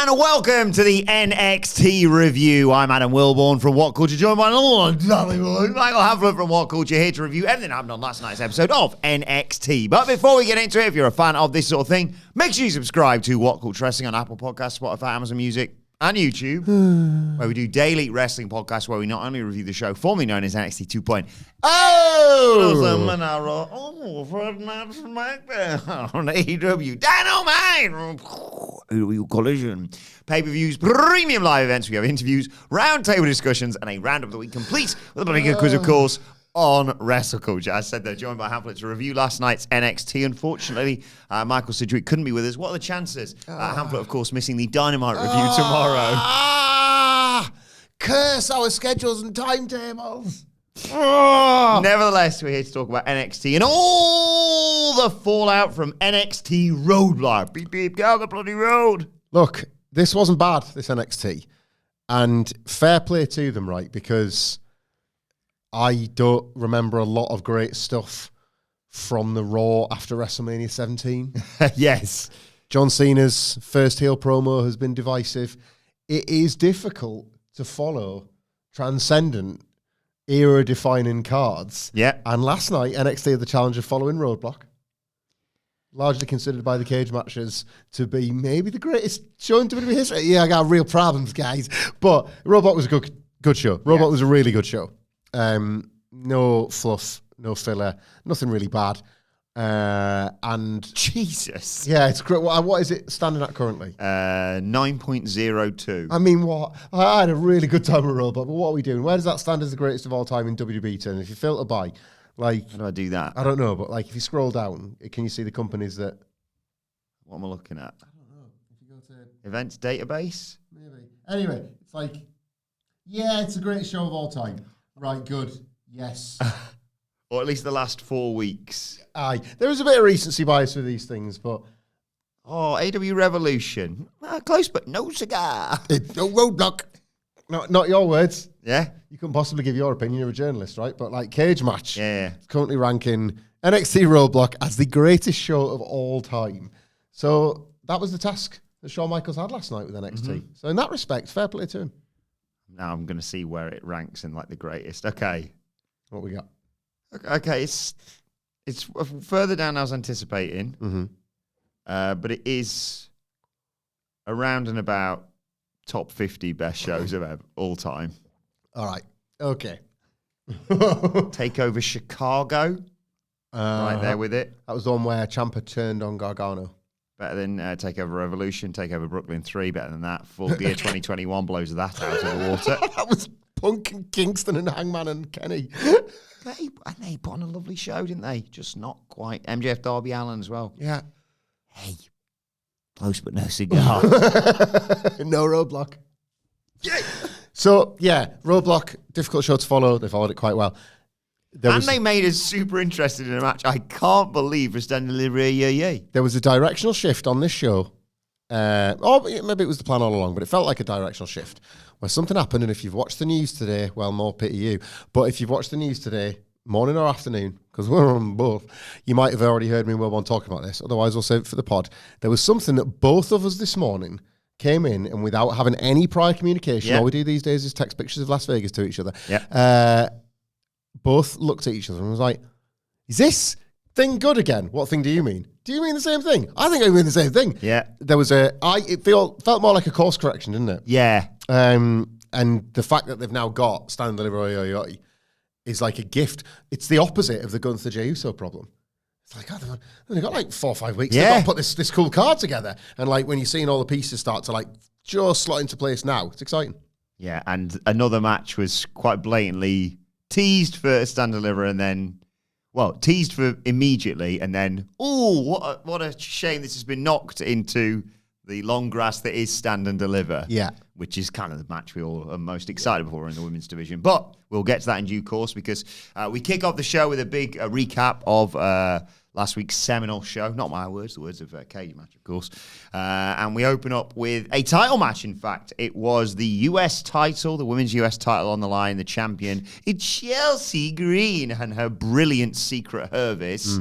And welcome to the NXT review. I'm Adam Wilbourn from WhatCulture, joined by Michael Hamflett from WhatCulture, here to review everything that happened on last night's episode of NXT. But before we get into it, if you're a fan of this sort of thing, make sure you subscribe to WhatCulture Wrestling on Apple Podcasts, Spotify, Amazon Music, and YouTube, where we do daily wrestling podcasts where we not only review the show formerly known as NXT 2.0, Fred Matt SmackDown on AEW Dynamite, Collision, pay-per-views, premium live events. We have interviews, roundtable discussions, and a roundup of the week complete with a bloody good quiz, of course, on WrestleCulture. I said they're joined by Hamflett to review last night's NXT. Unfortunately, Michael Sidgwick couldn't be with us. What are the chances? Hamflett, of course, missing the Dynamite review tomorrow. Curse our schedules and timetables. Nevertheless, we're here to talk about NXT and all the fallout from NXT Roadblock. Beep, beep, go the bloody road. Look, this wasn't bad, this NXT. And fair play to them, right? Because I don't remember a lot of great stuff from the Raw after WrestleMania 17. Yes. John Cena's first heel promo has been divisive. It is difficult to follow transcendent, era-defining cards. Yeah. And last night, NXT had the challenge of following Roadblock, largely considered by the cage matchers to be maybe the greatest show in WWE history. Yeah, I got real problems, guys. But Roadblock was a good show. Roadblock was a really good show. No fluff, no filler, nothing really bad. And Jesus. Yeah, it's great. What is it standing at currently? 9.02. I mean, what? I had a really good time with Roadblock, but what are we doing? Where does that stand as the greatest of all time in WWE terms? If you filter by, like... How do I do that? I don't know, but like if you scroll down, can you see the companies that... What am I looking at? I don't know. If you go to... Events database? Maybe. Anyway, it's like, yeah, it's the greatest show of all time. Right, good. Yes. Or at least the last 4 weeks. Aye. There is a bit of recency bias with these things, but... Oh, AW Revolution. Close, but no cigar. No Roadblock. No, not your words. Yeah? You couldn't possibly give your opinion. You're a journalist, right? But like Cage Match. Yeah. It's currently ranking NXT Roadblock as the greatest show of all time. So that was the task that Shawn Michaels had last night with NXT. Mm-hmm. So in that respect, fair play to him. Now I'm going to see where it ranks in like the greatest. Okay. What we got? Okay, it's further down than I was anticipating, but it is around and about top 50 best shows of all time. All right. Okay. Takeover Chicago, right there with it. That was the one where Ciampa turned on Gargano. Better than Takeover Revolution, Takeover Brooklyn 3, better than that. Full Gear 2021 blows that out of the water. That was Punk and Kingston and Hangman and Kenny. They put on a lovely show, didn't they? Just not quite. MJF Darby Allin as well. Yeah. Hey, close but no cigar. No Roadblock. Yeah. So, yeah, Roadblock, difficult show to follow. They followed it quite well. They made us super interested in a match. I can't believe for Stand Delivery. Yeah. There was a directional shift on this show. Or maybe it was the plan all along, but it felt like a directional shift where something happened. And if you've watched the news today, well, more pity you. But if you've watched the news today, morning or afternoon, because we're on both, you might have already heard me and Wilbourn talking about this. Otherwise, we'll save it for the pod. There was something that both of us this morning came in and without having any prior communication, all we do these days is text pictures of Las Vegas to each other. Yeah. Both looked at each other and was like, is this thing good again? What thing do you mean? Do you mean the same thing? I think I mean the same thing. Yeah. There was it felt more like a course correction, didn't it? Yeah. And the fact that they've now got Stand and Deliver is like a gift. It's the opposite of the Gunther Jey Uso problem. It's like, they've only got like 4 or 5 weeks. Yeah. They've got to put this cool card together. And like when you're seeing all the pieces start to like just slot into place now, it's exciting. Yeah, and another match was quite blatantly teased for Stand and Deliver and then, teased for immediately and then, what a shame this has been knocked into the long grass that is Stand and Deliver. Yeah. Which is kind of the match we all are most excited for in the women's division. But we'll get to that in due course because we kick off the show with a big recap of last week's seminal show. Not my words, the words of Cage Match, of course. And we open up with a title match, in fact. It was the US title, the women's US title on the line. The champion is Chelsea Green and her brilliant Secret Hervis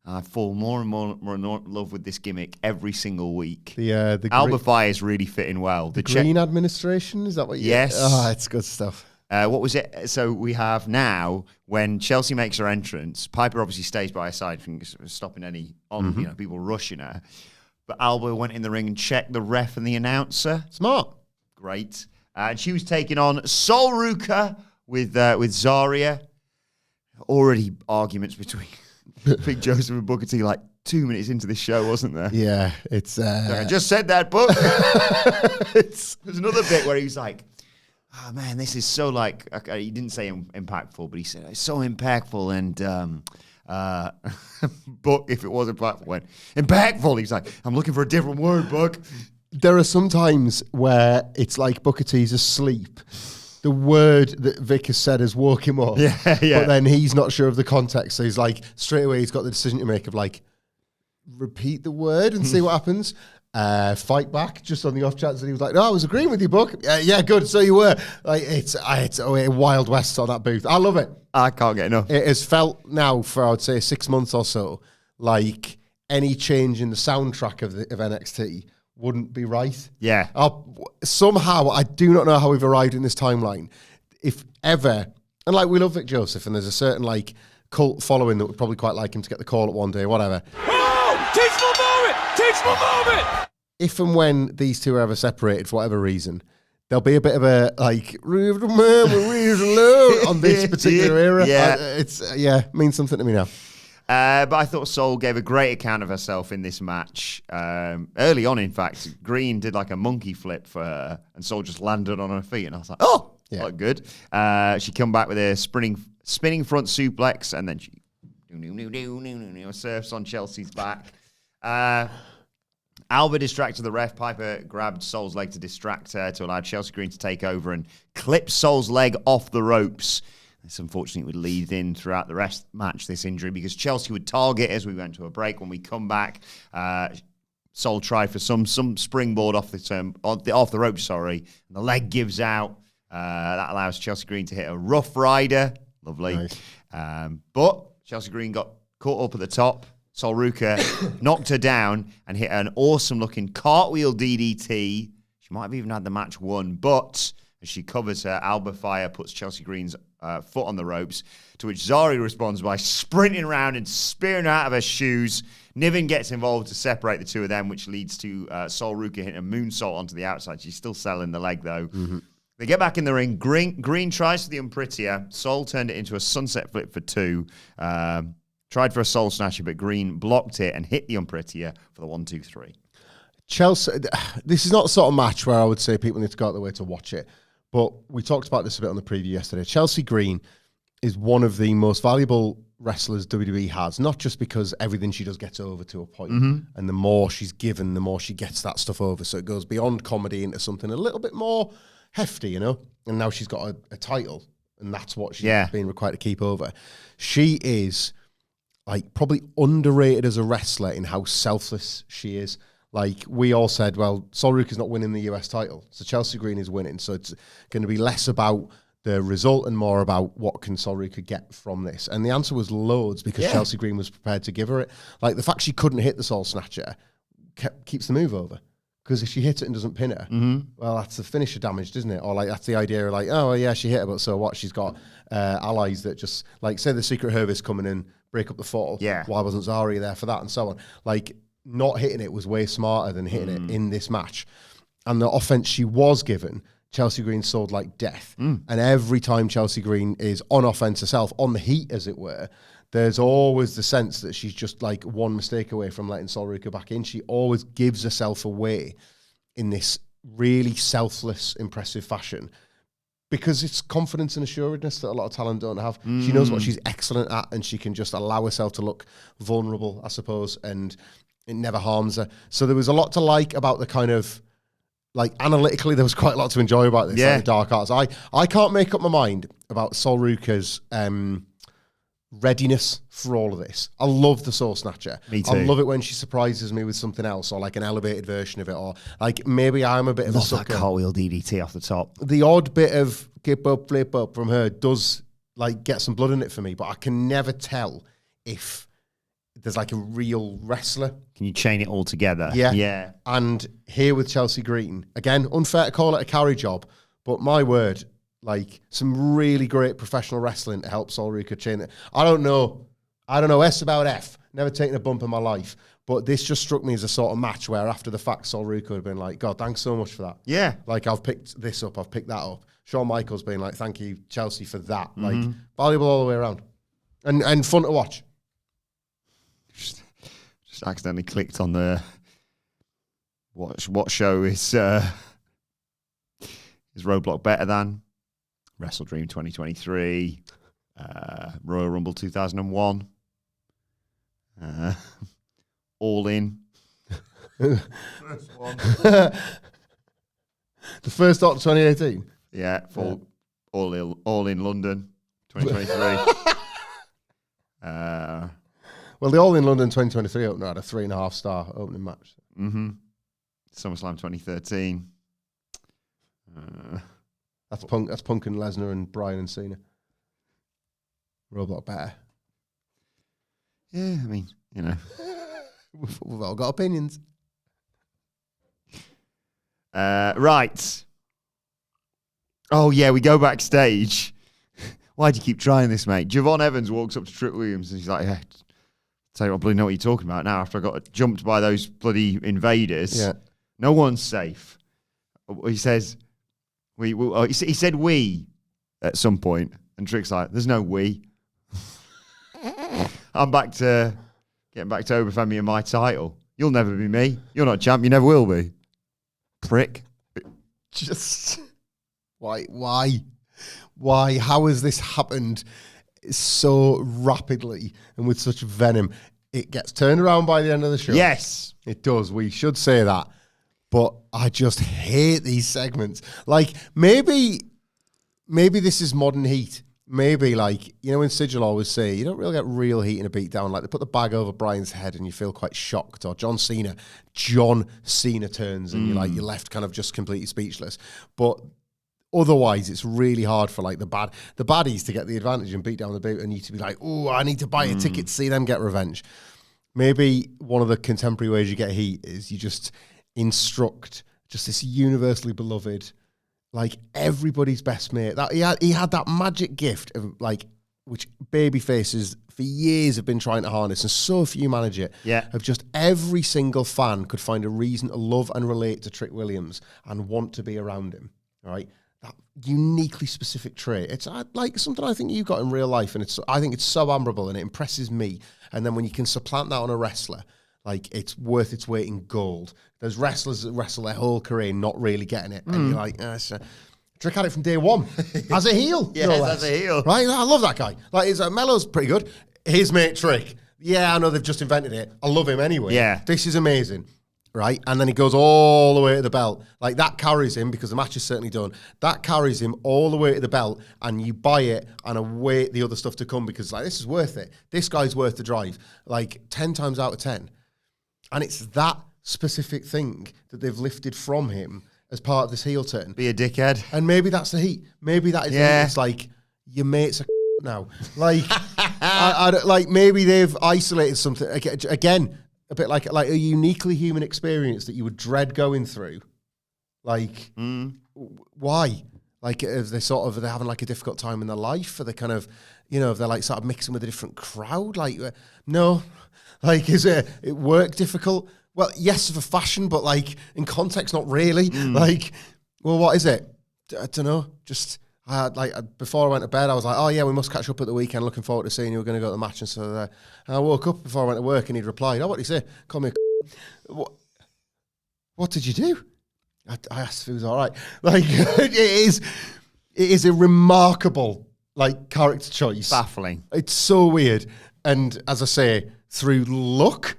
I fall more and more in love with this gimmick every single week. The Alba Fire is really fitting well. The Green administration, is that what you... Yes. Oh, it's good stuff. What was it? So we have now, when Chelsea makes her entrance, Piper obviously stays by her side, stopping any people rushing her. But Alba went in the ring and checked the ref and the announcer. Smart. Great. And she was taking on Sol Ruka with Zarya. Already arguments between Big Joseph and Booker T like 2 minutes into this show, wasn't there? Yeah, it's... I just said that, Book. There's another bit where he was like, oh, man, this is so like... Okay, he didn't say impactful, but he said, it's so impactful. And Book, if it was impactful, went, impactful. He's like, I'm looking for a different word, Book. There are some times where it's like Booker T's asleep. The word that Vic has said has woke him up. Yeah. But then he's not sure of the context. So he's like, straight away, he's got the decision to make of like, repeat the word and see what happens. Fight back just on the off chance that he was like, no, I was agreeing with you, Book. Yeah, good. So you were. Like, it's a Wild West on that booth. I love it. I can't get enough. It has felt now for, I would say, 6 months or so, like any change in the soundtrack of NXT wouldn't be right. Yeah. Somehow, I do not know how we've arrived in this timeline. If ever, and like we love Vic Joseph, and there's a certain like cult following that would probably quite like him to get the call at one day, whatever. Oh, teachable moment. If and when these two are ever separated for whatever reason, there'll be a bit of a like on this particular era. Yeah. Means something to me now. But I thought Sol gave a great account of herself in this match. Early on, in fact, Green did like a monkey flip for her, and Sol just landed on her feet, and I was like, oh, yeah, good. She come back with a spinning front suplex, and then she surfs on Chelsea's back. Alba distracted the ref. Piper grabbed Sol's leg to distract her to allow Chelsea Green to take over and clip Sol's leg off the ropes. This unfortunately would lead in throughout the rest match, this injury, because Chelsea would target as we went to a break. When we come back, Sol tried for some springboard off the rope, and the leg gives out. That allows Chelsea Green to hit a Rough Rider. Lovely. Nice. But Chelsea Green got caught up at the top. Sol Ruka knocked her down and hit an awesome-looking cartwheel DDT. She might have even had the match won, but as she covers her, Alba Fire puts Chelsea Green's foot on the ropes, to which Zarya responds by sprinting around and spearing her out of her shoes. Niven gets involved to separate the two of them, which leads to Sol Ruka hitting a moonsault onto the outside. She's still selling the leg, though. Mm-hmm. They get back in the ring. Green tries for the Unprettier. Sol turned it into a sunset flip for two. Tried for a Soul Snatcher, but Green blocked it and hit the Unprettier for the 1-2-3. Chelsea, this is not the sort of match where I would say people need to go out their way to watch it. But we talked about this a bit on the preview yesterday. Chelsea Green is one of the most valuable wrestlers WWE has, not just because everything she does gets over to a point, and the more she's given, the more she gets that stuff over. So it goes beyond comedy into something a little bit more hefty, you know? And now she's got a title, and that's what she's being required to keep over. She is like probably underrated as a wrestler in how selfless she is. Like, we all said, well, Sol Ruka's not winning the US title, so Chelsea Green is winning. So it's going to be less about the result and more about what can Sol Ruka get from this. And the answer was loads, because Chelsea Green was prepared to give her it. Like, the fact she couldn't hit the Soul Snatcher keeps the move over. Because if she hits it and doesn't pin her, well, that's the finisher damaged, isn't it? Or like, that's the idea of like, oh, well, yeah, she hit her, but so what? She's got allies that just, like, say the Secret Hervis come in and break up the fall. Yeah. Why wasn't Zarya there for that, and so on? Like, not hitting it was way smarter than hitting it in this match. And the offense she was given, Chelsea Green sold like death. And every time Chelsea Green is on offense herself, on the heat, as it were, there's always the sense that she's just like one mistake away from letting Sol Ruka back in. She always gives herself away in this really selfless, impressive fashion, because it's confidence and assuredness that a lot of talent don't have. She knows what she's excellent at, and she can just allow herself to look vulnerable, I suppose, and it never harms her. So there was a lot to like about the kind of, like, analytically, there was quite a lot to enjoy about this, like the dark arts. I can't make up my mind about Sol Ruka's readiness for all of this. I love the Soul Snatcher. Me too. I love it when she surprises me with something else, or like an elevated version of it, or like maybe I'm a bit of a sucker. That cartwheel DDT off the top. The odd bit of skip up, flip up from her does like get some blood in it for me, but I can never tell if there's like a real wrestler. Can you chain it all together? Yeah. And here with Chelsea Green, again, unfair to call it a carry job, but my word, like some really great professional wrestling to help Sol Ruca chain it. I don't know S about F. Never taken a bump in my life. But this just struck me as a sort of match where after the fact, Sol Ruca would have been like, God, thanks so much for that. Yeah. Like, I've picked this up, I've picked that up. Shawn Michaels being like, thank you, Chelsea, for that. Like, valuable all the way around. And fun to watch. Just accidentally clicked on the what show is Roadblock better than Wrestle Dream 2023, Royal Rumble 2001, All In. First one. The first start of 2018. Yeah, all in London 2023. Well, the All in London 2023 opener had a 3.5 star opening match. SummerSlam 2013. That's Punk and Lesnar and Bryan and Cena. Roadblock better. Yeah, I mean, you know. We've all got opinions. Right. Oh, yeah, we go backstage. Why do you keep trying this, mate? Javon Evans walks up to Trick Williams and he's like, tell you what, I bloody know what you're talking about now after I got jumped by those bloody invaders. Yeah. No one's safe. He says, he said we at some point, and Trick's like, there's no we. I'm getting back to overfend me and my title. You'll never be me. You're not champ. You never will be. Prick. Just why? How has this happened so rapidly and with such venom? It gets turned around by the end of the show. Yes. It does. We should say that. But I just hate these segments. Like, maybe this is modern heat. Maybe, like, you know, when Sid will always say, you don't really get real heat in a beatdown. Like, they put the bag over Brian's head and you feel quite shocked. Or John Cena turns and you're left kind of just completely speechless. But otherwise, it's really hard for, like, the baddies to get the advantage and beat down the boot and you to be like, oh, I need to buy a ticket to see them get revenge. Maybe one of the contemporary ways you get heat is you just instruct just this universally beloved, like, everybody's best mate. That he had that magic gift of, like, which baby faces for years have been trying to harness, and so few manage it. Yeah. Of just every single fan could find a reason to love and relate to Trick Williams and want to be around him. All right, that uniquely specific trait. It's like something I think you've got in real life, and I think it's so admirable and it impresses me. And then when you can supplant that on a wrestler, like, it's worth its weight in gold. There's wrestlers that wrestle their whole career not really getting it. And you're like, Trick had it from day one. As a heel. Yes, as a heel. Right? I love that guy. Like, Melo's pretty good. His mate Trick. Yeah, I know they've just invented it. I love him anyway. Yeah. This is amazing. Right? And then he goes all the way to the belt. Like, that carries him, because the match is certainly done. That carries him all the way to the belt, and you buy it and await the other stuff to come, because, like, this is worth it. This guy's worth the drive. Like, 10 times out of 10. And it's that specific thing that they've lifted from him as part of this heel turn. Be a dickhead. And maybe that's the heat. Maybe that is the heat. It's like, your mate's a now. Like, like, maybe they've isolated something. Again, a bit like a uniquely human experience that you would dread going through. Like, why? Like, if they're having, like, a difficult time in their life, or they kind of, you know, if they're, like, sort of mixing with a different crowd. Like, no. Like, is it work difficult? Well, yes, for fashion, but, like, in context, not really. Like, well, what is it? I don't know. Just, before I went to bed, I was like, oh, yeah, we must catch up at the weekend. Looking forward to seeing you. We're going to go to the match. And so I woke up before I went to work, and he'd replied, oh, what did he say? Call me a What did you do? I asked if he was all right. Like, it is a remarkable, like, character choice. Baffling. It's so weird. And as I say, through luck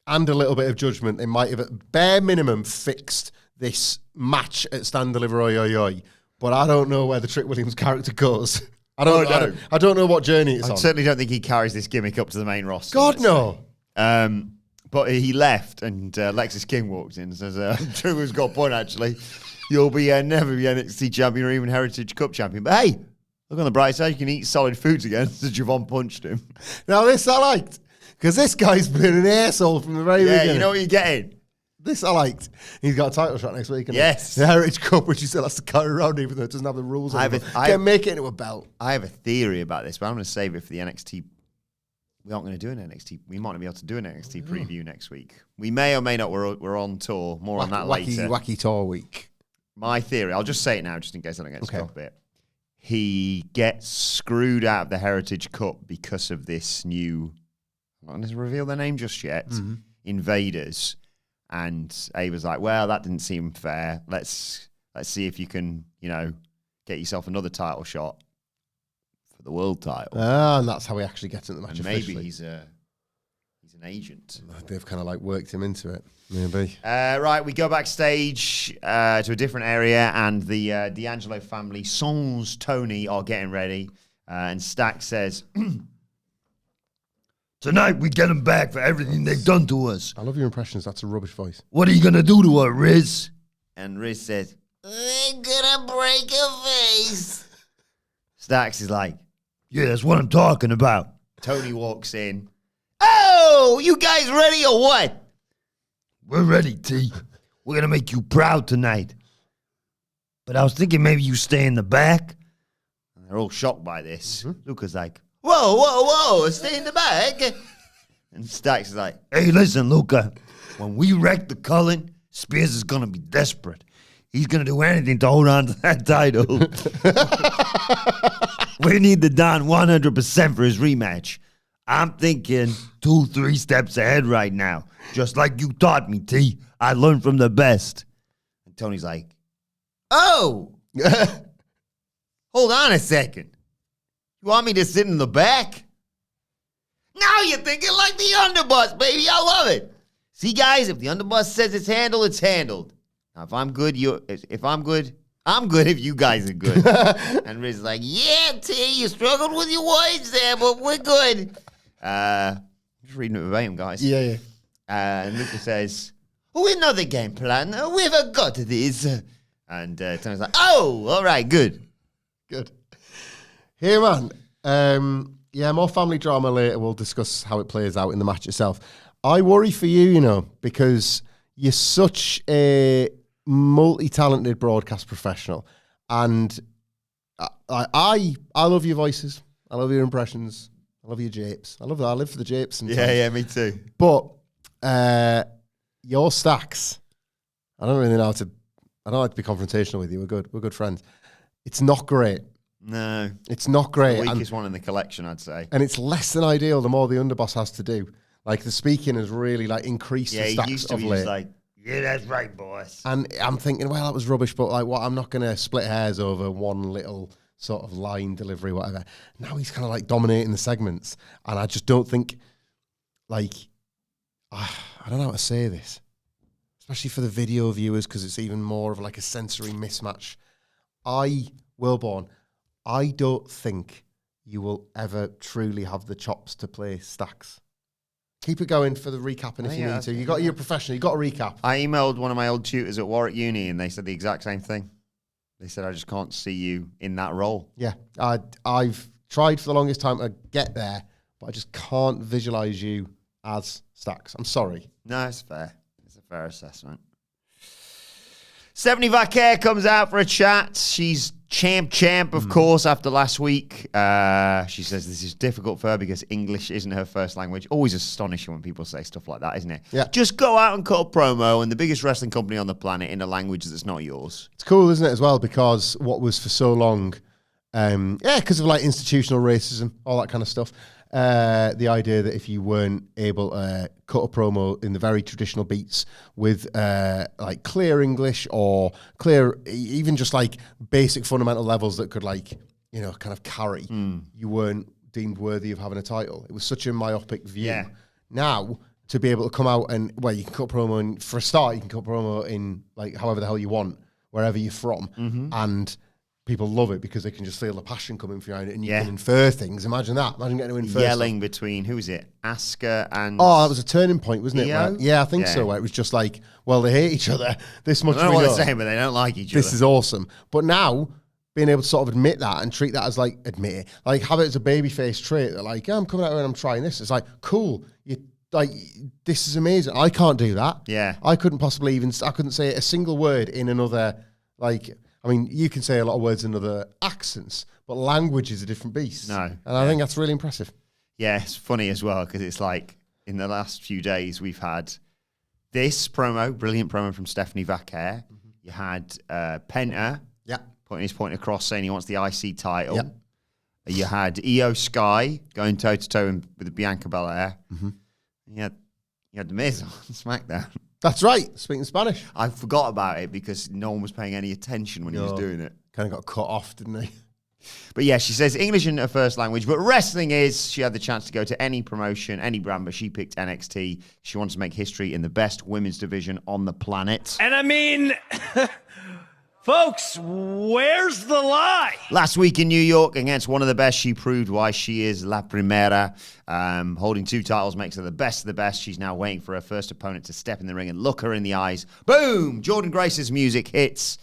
and a little bit of judgment, they might have at bare minimum fixed this match at Stand Deliver Oi Oi Oi. But I don't know where the Trick Williams character goes. I don't know what journey it's on. I certainly don't think he carries this gimmick up to the main roster. God, no. But he left, and Lexis King walked in and says, Trick Williams got a point, actually. You'll be never be NXT champion or even Heritage Cup champion. But hey, look on the bright side, you can eat solid foods again. So Javon punched him. Now, this I liked. Because this guy's been an asshole from the very beginning. You know what you're getting. This I liked. He's got a title shot next week. Yes. The Heritage Cup, which he still has to carry around, even though it doesn't have the rules. Can make it into a belt. I have a theory about this, but I'm going to save it for the NXT. We aren't going to do an NXT. We might not be able to do an NXT preview next week. We may or may not. We're on tour. More on that later. Wacky tour week. My theory. I'll just say it now, just in case I don't get stuck a bit. He gets screwed out of the Heritage Cup because of this new. I'm not going to reveal their name just yet. Invaders. And Abe was like, well, that didn't seem fair. Let's see if you can, get yourself another title shot for the world title. And that's how he actually gets into the match. And maybe he's an agent. They've kind of like worked him into it. Maybe. Right, we go backstage to a different area, and the D'Angelo family, Sans Tony, are getting ready. And Stack says, tonight we get them back for everything they've done to us. I love your impressions. That's a rubbish voice. What are you going to do to her, Riz? And Riz says, I'm gonna break her face. Stacks is like, yeah, that's what I'm talking about. Tony walks in. Oh, you guys ready or what? We're ready, T. We're going to make you proud tonight. But I was thinking maybe you stay in the back. And they're all shocked by this. Luca's like, whoa, stay in the back. And Stacks is like, hey, listen, Luca. When we wreck the Cullen, Spears is going to be desperate. He's going to do anything to hold on to that title. We need the Don 100% for his rematch. I'm thinking 2-3 steps ahead right now. Just like you taught me, T. I learned from the best. And Tony's like, oh, hold on a second. You want me to sit in the back? Now you're thinking like the underboss, baby. I love it. See, guys, if the underboss says it's handled, it's handled. Now, if I'm good, I'm good if you guys are good. And Riz is like, yeah, T, you struggled with your words there, but we're good. Just reading it verbatim, guys. Yeah. And Luca says, another game plan. We forgot this. And Tony's like, oh, all right, good. Good. Here, man. More family drama later. We'll discuss how it plays out in the match itself. I worry for you, because you're such a multi-talented broadcast professional. And I love your voices. I love your impressions. I love your japes. I live for the japes sometimes. Yeah, me too. But your Stacks, I don't really know I don't like to be confrontational with you. We're good friends. It's not great. No. It's not great. The weakest one in the collection, I'd say. And it's less than ideal the more the underboss has to do. Like, the speaking has really, increased the Stacks he used to of be late. just like, yeah, that's right, boss. And I'm thinking, well, that was rubbish, but, I'm not going to split hairs over one little sort of line delivery, whatever. Now he's kind of, dominating the segments. And I just don't think, I don't know how to say this. Especially for the video viewers, because it's even more of, a sensory mismatch. Wilbourn, I don't think you will ever truly have the chops to play Stacks. Keep it going for the recapping if you need to. You're a professional. You got a recap. I emailed one of my old tutors at Warwick Uni, and they said the exact same thing. They said, I just can't see you in that role. Yeah, I've tried for the longest time to get there, but I just can't visualize you as Stacks. I'm sorry. No, it's fair. It's a fair assessment. Stephanie Vaquer comes out for a chat. She's champ, of course, after last week. She says this is difficult for her because English isn't her first language. Always astonishing when people say stuff like that, isn't it? Yeah. Just go out and cut a promo in the biggest wrestling company on the planet in a language that's not yours. It's cool, isn't it, as well, because what was for so long, because of institutional racism, all that kind of stuff, the idea that if you weren't able to cut a promo in the very traditional beats with clear English or clear, even just basic fundamental levels that could kind of carry, you weren't deemed worthy of having a title. It was such a myopic view. Yeah. Now, to be able to come out and, you can cut promo, and for a start, you can cut promo in however the hell you want, wherever you're from. And people love it because they can just feel the passion coming from behind it, and you can infer things. Imagine that. Imagine getting to infer Yelling stuff. between, who is it? Asuka and... Oh, that was a turning point, wasn't it? Io? Yeah, I think so. Where it was just they hate each other. This much I don't know we what know. they're saying, but they don't like each other. This is awesome. But now, being able to sort of admit that and treat that as like, admit it, like have it as a babyface trait. They're like, yeah, I'm coming out here and I'm trying this. It's like, cool. This is amazing. I can't do that. Yeah. I couldn't possibly I couldn't say a single word in another, you can say a lot of words in other accents, but language is a different beast. No. And I think that's really impressive. Yeah, it's funny as well because it's like in the last few days we've had this brilliant promo from Stephanie Vaquer. Mm-hmm. You had Penta putting his point across saying he wants the IC title. Yep. You had Io Sky going toe-to-toe with Bianca Belair. Mm-hmm. You had The Miz on SmackDown. That's right, speaking Spanish. I forgot about it because no one was paying any attention when he was doing it. Kind of got cut off, didn't he? But yeah, she says English isn't her first language, but wrestling is. She had the chance to go to any promotion, any brand, but she picked NXT. She wants to make history in the best women's division on the planet. And I mean, folks, where's the lie? Last week in New York against one of the best, she proved why she is La Primera. Holding 2 titles makes her the best of the best. She's now waiting for her first opponent to step in the ring and look her in the eyes. Boom! Jordan Grace's music hits.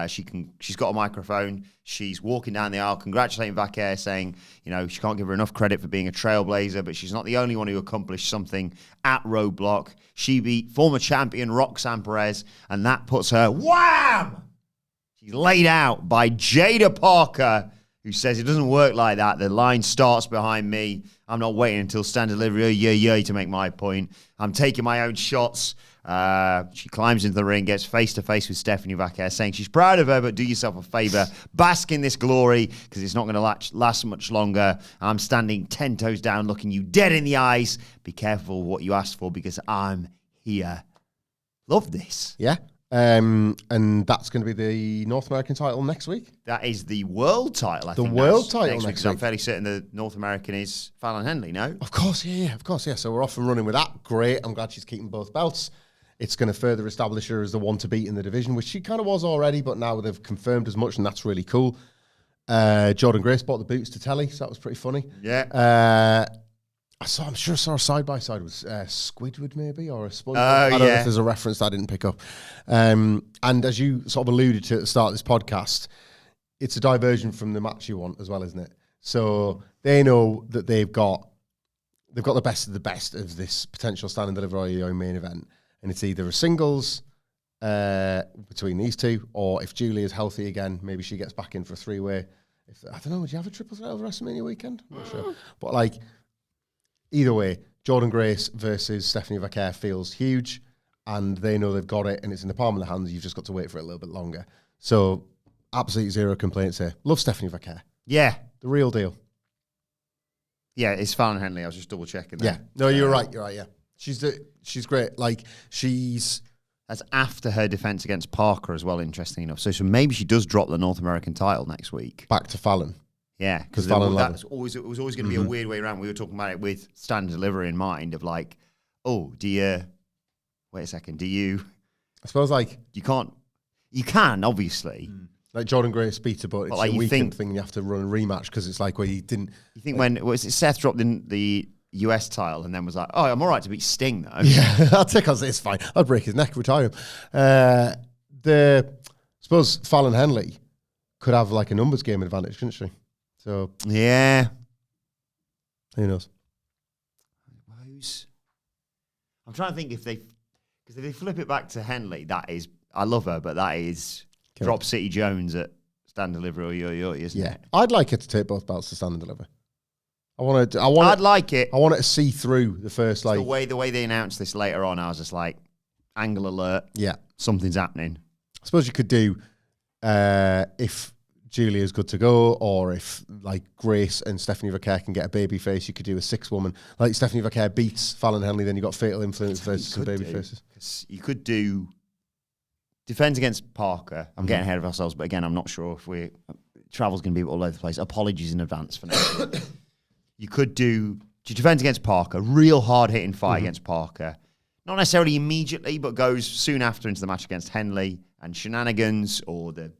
She's got a microphone. She's walking down the aisle, congratulating Vaquer, saying, she can't give her enough credit for being a trailblazer, but she's not the only one who accomplished something at Roadblock. She beat former champion Roxanne Perez, and that puts her, wham! She's laid out by Jada Parker, who says it doesn't work like that. The line starts behind me. I'm not waiting until stand delivery, to make my point. I'm taking my own shots. She climbs into the ring, gets face-to-face with Stephanie Vaquer, saying she's proud of her, but do yourself a favor, bask in this glory, because it's not going to last much longer. I'm standing 10 toes down, looking you dead in the eyes. Be careful what you asked for, because I'm here. Love this. Yeah. And that's going to be the North American title next week. That is the world title, I think. The world title next week. I'm fairly certain the North American is Fallon Henley, no? Of course, yeah. So we're off and running with that. Great. I'm glad she's keeping both belts. It's going to further establish her as the one to beat in the division, which she kind of was already, but now they've confirmed as much, and that's really cool. Jordan Grace bought the boots to Telly, so that was pretty funny. Yeah. I'm sure I saw a side-by-side with Squidward maybe, or a Sponge. I don't know if there's a reference that I didn't pick up. And as you sort of alluded to at the start of this podcast, it's a diversion from the match you want as well, isn't it? So they know that they've got the best of this potential stand and deliver main event. And it's either a singles between these two, or if Julie is healthy again, maybe she gets back in for a 3-way. I don't know, would you have a triple threat over WrestleMania weekend? I'm not sure. But either way, Jordan Grace versus Stephanie Vaquer feels huge, and they know they've got it, and it's in the palm of their hands. You've just got to wait for it a little bit longer. So, absolutely zero complaints here. Love Stephanie Vaquer. Yeah. The real deal. Yeah, it's Fallon Henley. I was just double checking that. Yeah. No, you're right. Yeah. She's great. That's after her defense against Parker as well, interesting enough. So maybe she does drop the North American title next week. Back to Fallon. Yeah, because it was always going to be a weird way around. We were talking about it with stand and deliver in mind of wait a second, do you? I suppose you can obviously. Like Jordan Grace beat her, but it's a weekend thing. You have to run a rematch because it's where you didn't. You think when Seth dropped in the US title and then was like, oh, I'm all right to beat Sting though. Yeah, I'll take on this. Fine, I'll break his neck, retire him. I suppose Fallon Henley could have a numbers game advantage, couldn't she? So yeah, who knows? I'm trying to think because if they flip it back to Henley, I love her, but that is Drop City Jones at Stand Deliver or isn't it? I'd like her to take both belts to Stand and Deliver. I'd like it. I want it to see through the first the way they announced this later on. I was just like, angle alert. Yeah, something's happening. I suppose you could do if Julia's good to go, or if Grace and Stephanie Vaquer can get a baby face, you could do a 6-woman. Like Stephanie Vaquer beats Fallon Henley, then you got Fatal Influence versus some baby faces. You could do defense against Parker. I'm getting ahead of ourselves, but again, I'm not sure if travel's going to be all over the place. Apologies in advance for that. You could do defense against Parker, real hard-hitting fight against Parker. Not necessarily immediately, but goes soon after into the match against Henley, and shenanigans or the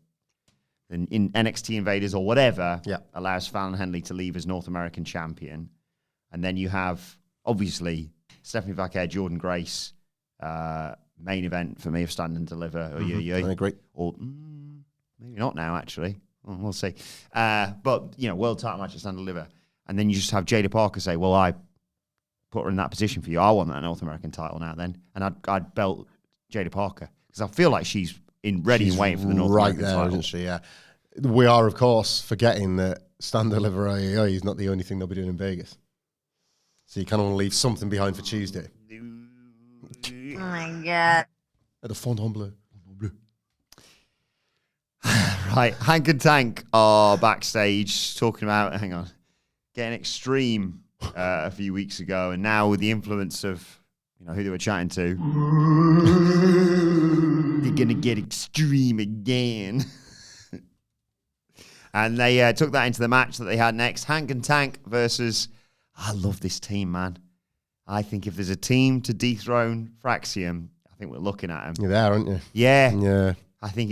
in NXT Invaders or whatever allows Fallon Henley to leave as North American champion. And then you have, obviously, Stephanie Vaquer, Jordan Grace, main event for me of Stand and Deliver. I agree. Or maybe not now, actually. we'll see. But, world title match at Stand and Deliver. And then you just have Jada Parker say, well, I put her in that position for you. I want that North American title now then. And I'd belt Jada Parker. Because I feel like she's ready and waiting for the North American title. Isn't she? Yeah. We are, of course, forgetting that Stand Deliver AEI is not the only thing they'll be doing in Vegas. So you kind of want to leave something behind for Tuesday. Oh my God. At the Fontainebleau. Right, Hank and Tank are backstage talking about, getting extreme a few weeks ago, and now with the influence of, who they were chatting to, they're going to get extreme again. And they took that into the match that they had next. Hank and Tank versus... I love this team, man. I think if there's a team to dethrone Fraxium, I think we're looking at him. You're there, aren't you? Yeah. Yeah. I think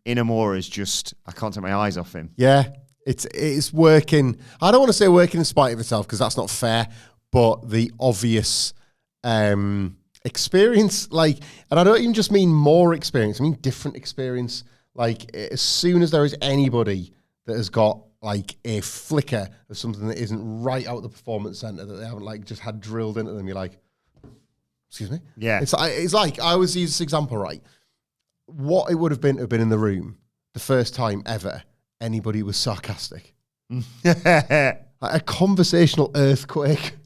Inamura is just... I can't take my eyes off him. Yeah. It's working. I don't want to say working in spite of itself because that's not fair, but the obvious experience, and I don't even just mean more experience, I mean different experience. As soon as there is anybody that has got a flicker of something that isn't right out of the performance center that they haven't just had drilled into them, you're like, excuse me? Yeah. It's like, I always use this example, right? What it would have been to have been in the room the first time ever anybody was sarcastic. A conversational earthquake.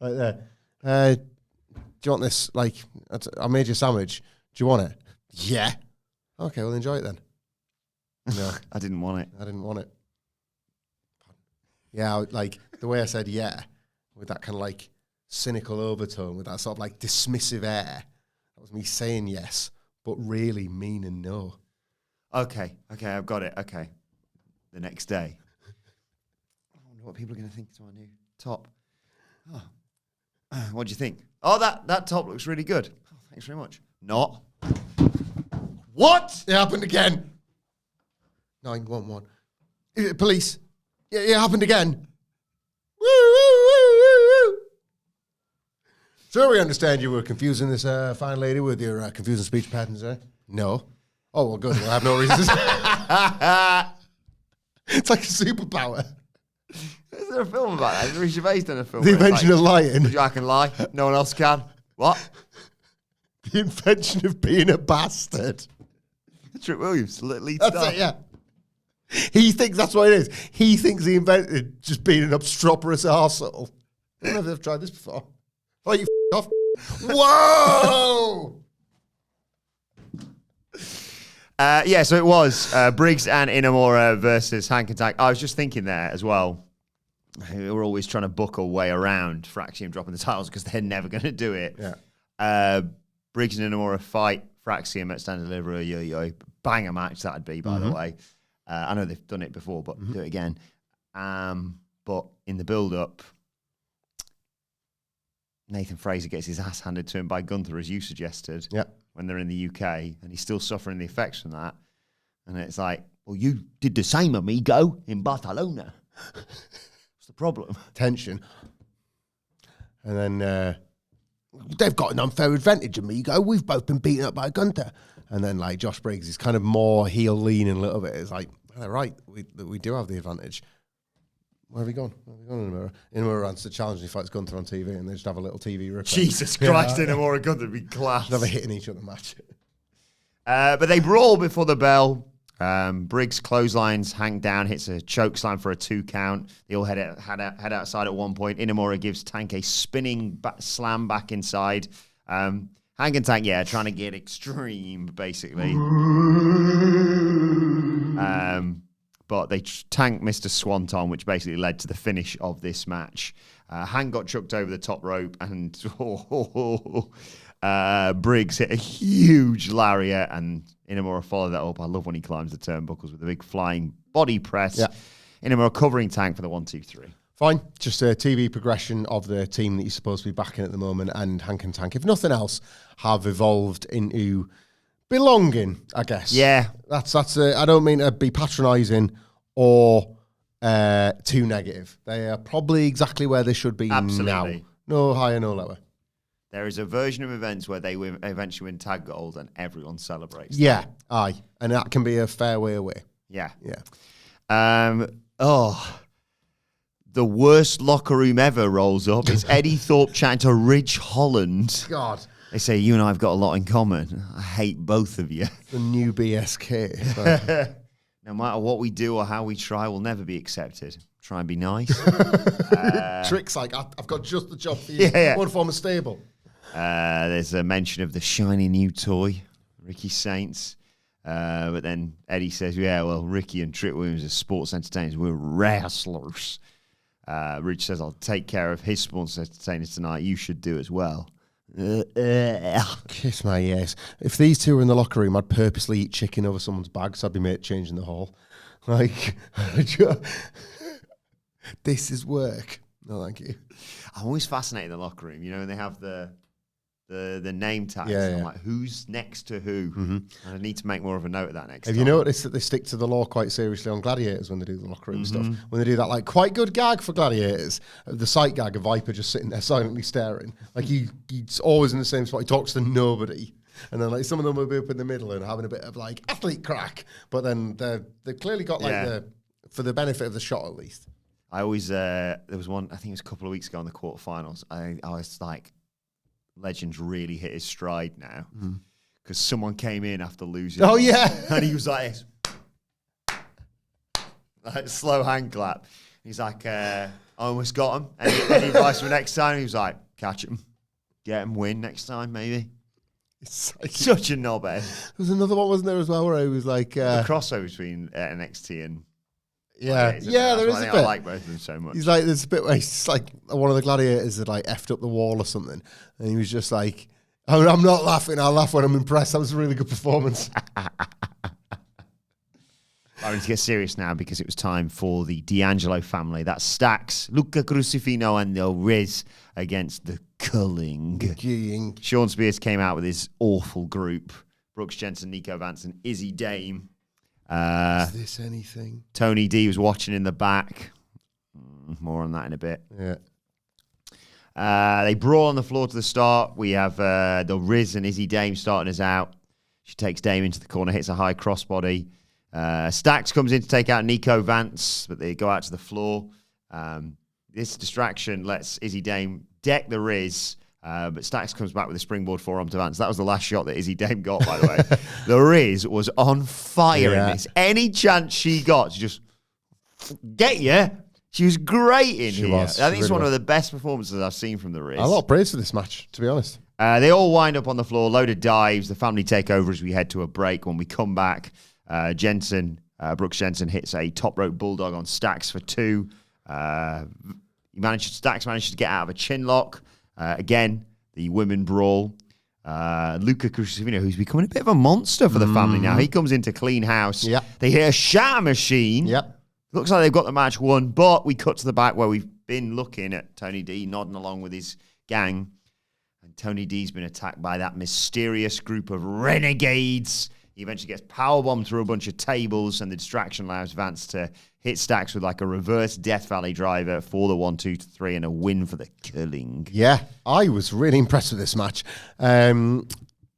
Right there. Do you want this? I made you a sandwich. Do you want it? Yeah. Okay, well, enjoy it then. No. I didn't want it. I didn't want it. Yeah, the way I said yeah, with that kind of cynical overtone, with that sort of dismissive air. That was me saying yes, but really meaning no. Okay, I've got it. Okay. The next day. I wonder what people are going to think to our new top. Oh. What do you think? Oh, that top looks really good. Oh, thanks very much. Not. What? It happened again. 911. Police. Yeah, it happened again. Woo, woo, woo, woo, woo. Sure, we understand you were confusing this fine lady with your confusing speech patterns, eh? No. Oh, well, good. We'll have no reason. It's like a superpower. Is there a film about that? Is Rishi Gervais done a film? The invention of lying. I can lie. No one else can. What? The invention of being a bastard. Trick Williams, lead That's star. it, yeah. He thinks that's what it is. He thinks he invented just being an obstreperous arsehole. I've never tried this before. Oh, you off. Whoa! So it was Briggs and Inamura versus Hank and Tank. I was just thinking there as well. We were always trying to book a way around Fraxium dropping the titles because they're never going to do it. Yeah. Briggs and Inamura fight Fraxium at Stand and Deliver. Banger match that'd be, by the way. I know they've done it before, but do it again. But in the build-up, Nathan Fraser gets his ass handed to him by Gunther, as you suggested, when they're in the UK, and he's still suffering the effects from that. And it's like, well, you did the same, amigo, in Barcelona. What's the problem? Tension. And then they've got an unfair advantage, amigo. We've both been beaten up by Gunther. And then Josh Briggs is kind of more heel leaning a little bit. It's like, they're right, we do have the advantage. Where have we gone? Inamura answers the challenge and he fights Gunther on TV and they just have a little TV rip. Jesus Christ, Inamura and Gunther would be class. Never hitting each other match. But they brawl before the bell. Briggs clotheslines Hank down, hits a choke slam for a 2 count. They all head outside at one point. Inamura gives Tank a spinning slam back inside. Hank and Tank, trying to get extreme, basically. But they Tank missed a swanton, which basically led to the finish of this match. Hank got chucked over the top rope, and Briggs hit a huge lariat, and Inamura followed that up. I love when he climbs the turnbuckles with a big flying body press. Yeah. Inamura covering Tank for the 1, 2, 3. Fine. Just a TV progression of the team that you're supposed to be backing at the moment, and Hank and Tank, if nothing else, have evolved into belonging, I guess. Yeah. That's I don't mean to be patronising or too negative. They are probably exactly where they should be now. No higher, no lower. There is a version of events where they eventually win tag gold and everyone celebrates. Yeah, aye. And that can be a fair way away. Yeah. Yeah. The worst locker room ever rolls up. It's Eddie Thorpe chatting to Ridge Holland. God. They say, you and I have got a lot in common. I hate both of you. The new BSK. No matter what we do or how we try, we'll never be accepted. Try and be nice. Tricks like, I've got just the job for you. Yeah. One form of stable. There's a mention of the shiny new toy, Ricky Saints. But then Eddie says, yeah, well, Ricky and Trick Williams are sports entertainers. We're wrestlers. Rich says, I'll take care of his sports entertainers tonight. You should do as well. Kiss my ears. If these two were in the locker room, I'd purposely eat chicken over someone's bag, so I'd be made changing the hall. Like, this is work. No, thank you. I'm always fascinated in the locker room, and they have the name tags. Yeah, I'm like, who's next to who? Mm-hmm. And I need to make more of a note of that next time. Have you noticed that they stick to the law quite seriously on Gladiators when they do the locker room stuff? When they do that, like, quite good gag for Gladiators, the sight gag of Viper just sitting there silently staring. Like, he's always in the same spot. He talks to nobody. And then, like, some of them will be up in the middle and having a bit of, like, athlete crack. But then they've clearly got, like, for the benefit of the shot, at least. I always, there was one, I think it was a couple of weeks ago in the quarterfinals. I was like, Legends really hit his stride now because someone came in after losing. Oh, yeah. And he was like this. Like slow hand clap. He's like, I almost got him. Any advice for next time? He was like, catch him. Get him, win next time, maybe. It's like, such a knobhead. There was another one, wasn't there, as well, where he was like... the crossover between NXT and... Yeah, there is a bit. I like both of them so much. He's like, there's a bit where he's like, one of the gladiators had like effed up the wall or something, and he was just like, I'm not laughing. I'll laugh when I'm impressed. That was a really good performance. I need to get serious now because it was time for the D'Angelo family. That's Stax, Luca Crucifino, and the Riz against the Culling. Sean Spears came out with his awful group: Brooks Jensen, Nico Vance, and Izzy Dame. Is this anything? Tony D was watching in the back. More on that in a bit. Yeah. They brawl on the floor to the start. We have the Riz and Izzy Dame starting us out. She takes Dame into the corner, hits a high crossbody. Stax comes in to take out Nico Vance, but they go out to the floor. This distraction lets Izzy Dame deck the Riz. But Stax comes back with a springboard forearm to Vance. That was the last shot that Izzy Dame got, by the way. The Riz was on fire in this. Any chance she got to just get you. She was great in here. I think it's one of the best performances I've seen from the Riz. A lot of praise for this match, to be honest. They all wind up on the floor, load of dives. The family take over as we head to a break. When we come back, Brooks Jensen hits a top rope bulldog on Stax for 2. Stax manages to get out of a chin lock. Again, the women brawl. Luca Crucifino, who's becoming a bit of a monster for the family now. He comes into clean house. Yep. They hear a shatter machine. Yep. Looks like they've got the match won, but we cut to the back where we've been looking at Tony D nodding along with his gang. And Tony D's been attacked by that mysterious group of renegades. He eventually gets powerbombed through a bunch of tables, and the distraction allows Vance to hit Stax with like a reverse Death Valley driver for the 1-2-3 and a win for the Culling. Yeah, I was really impressed with this match.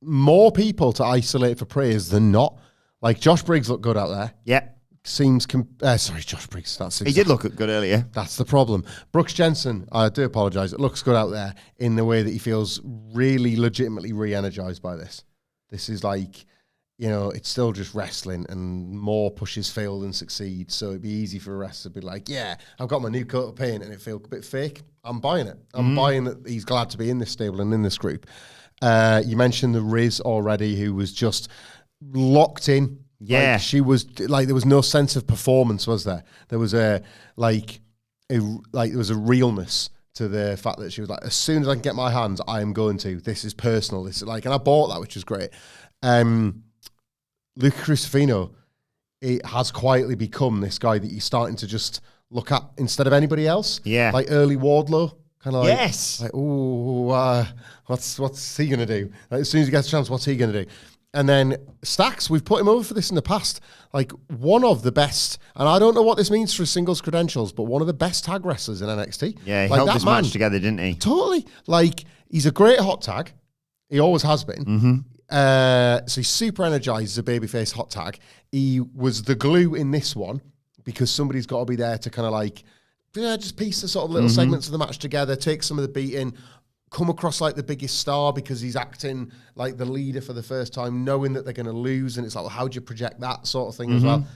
More people to isolate for praise than not. Like, Josh Briggs looked good out there. Yeah. Josh Briggs. He did look good earlier. That's the problem. Brooks Jensen, I do apologise. It looks good out there in the way that he feels really legitimately re-energized by this. This is like, it's still just wrestling, and more pushes fail than succeed. So it'd be easy for a wrestler to be like, yeah, I've got my new coat of paint and it feels a bit fake. I'm buying it. I'm buying that he's glad to be in this stable and in this group. You mentioned the Riz already, who was just locked in. Yeah. Like, she was like, there was no sense of performance, was there? There was there was a realness to the fact that she was like, as soon as I can get my hands, I am going to. This is personal. This is like, and I bought that, which was great. Luca Crucifino, it has quietly become this guy that you're starting to just look at instead of anybody else. Yeah. Like early Wardlow. Kind of like, yes. Like, what's he going to do? Like, as soon as he gets a chance, what's he going to do? And then Stax, we've put him over for this in the past. Like, one of the best, and I don't know what this means for his singles credentials, but one of the best tag wrestlers in NXT. Yeah, he like, held that this match together, didn't he? Totally. Like, he's a great hot tag. He always has been. So he's super energized as a babyface hot tag. He was the glue in this one because somebody's got to be there to kind of like, just piece the sort of little segments of the match together, take some of the beating, come across like the biggest star because he's acting like the leader for the first time, knowing that they're going to lose. And it's like, well, how do you project that sort of thing as well?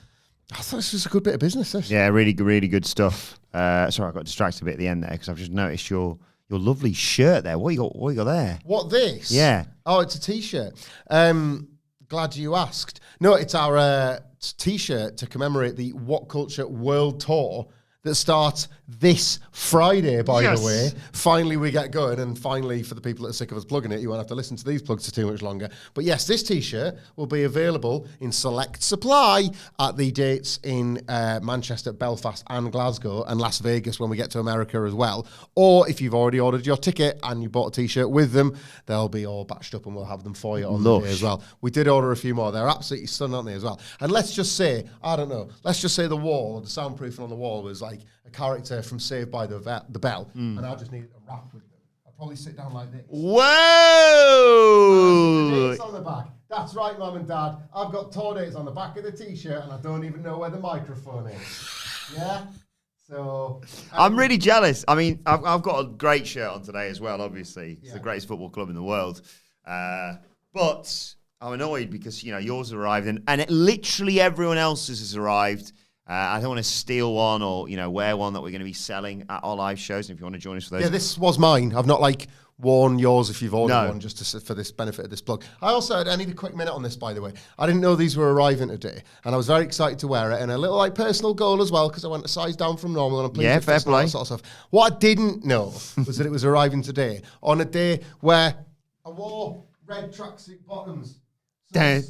I thought this was a good bit of business. This. Yeah, really good stuff. Sorry, I got distracted a bit at the end there because I've just noticed your lovely shirt there. What you got there? What, this? Yeah. Oh, it's a T-shirt. Glad you asked. No, it's our T-shirt to commemorate the What Culture World Tour that starts this Friday, by the way. Finally, we get going, and finally, for the people that are sick of us plugging it, you won't have to listen to these plugs for too much longer. But yes, this T-shirt will be available in select supply at the dates in Manchester, Belfast, and Glasgow, and Las Vegas when we get to America as well. Or if you've already ordered your ticket and you bought a T-shirt with them, they'll be all batched up, and we'll have them for you on the day as well. We did order a few more. They're absolutely stunning, aren't they, as well? And let's just say, I don't know, let's just say the wall, or the soundproofing on the wall was like a character from Saved by the Bell, and I just needed a rap with them. I'd probably sit down like this. Whoa! Dates on the back. That's right, Mum and Dad. I've got tour dates on the back of the T-shirt, and I don't even know where the microphone is. Yeah? So... I'm really jealous. I mean, I've got a great shirt on today as well, obviously. It's the greatest football club in the world. But I'm annoyed because, yours arrived, and literally everyone else's has arrived. I don't want to steal one or, wear one that we're going to be selling at our live shows. And if you want to join us for those. Yeah, this was mine. I've not, worn yours if you've ordered one just for this benefit of this plug. I need a quick minute on this, by the way. I didn't know these were arriving today, and I was very excited to wear it. And a little, personal goal as well, because I went a size down from normal. And I'm pleased fair play. That sort of stuff. What I didn't know was that it was arriving today on a day where I wore red tracksuit bottoms. Yeah,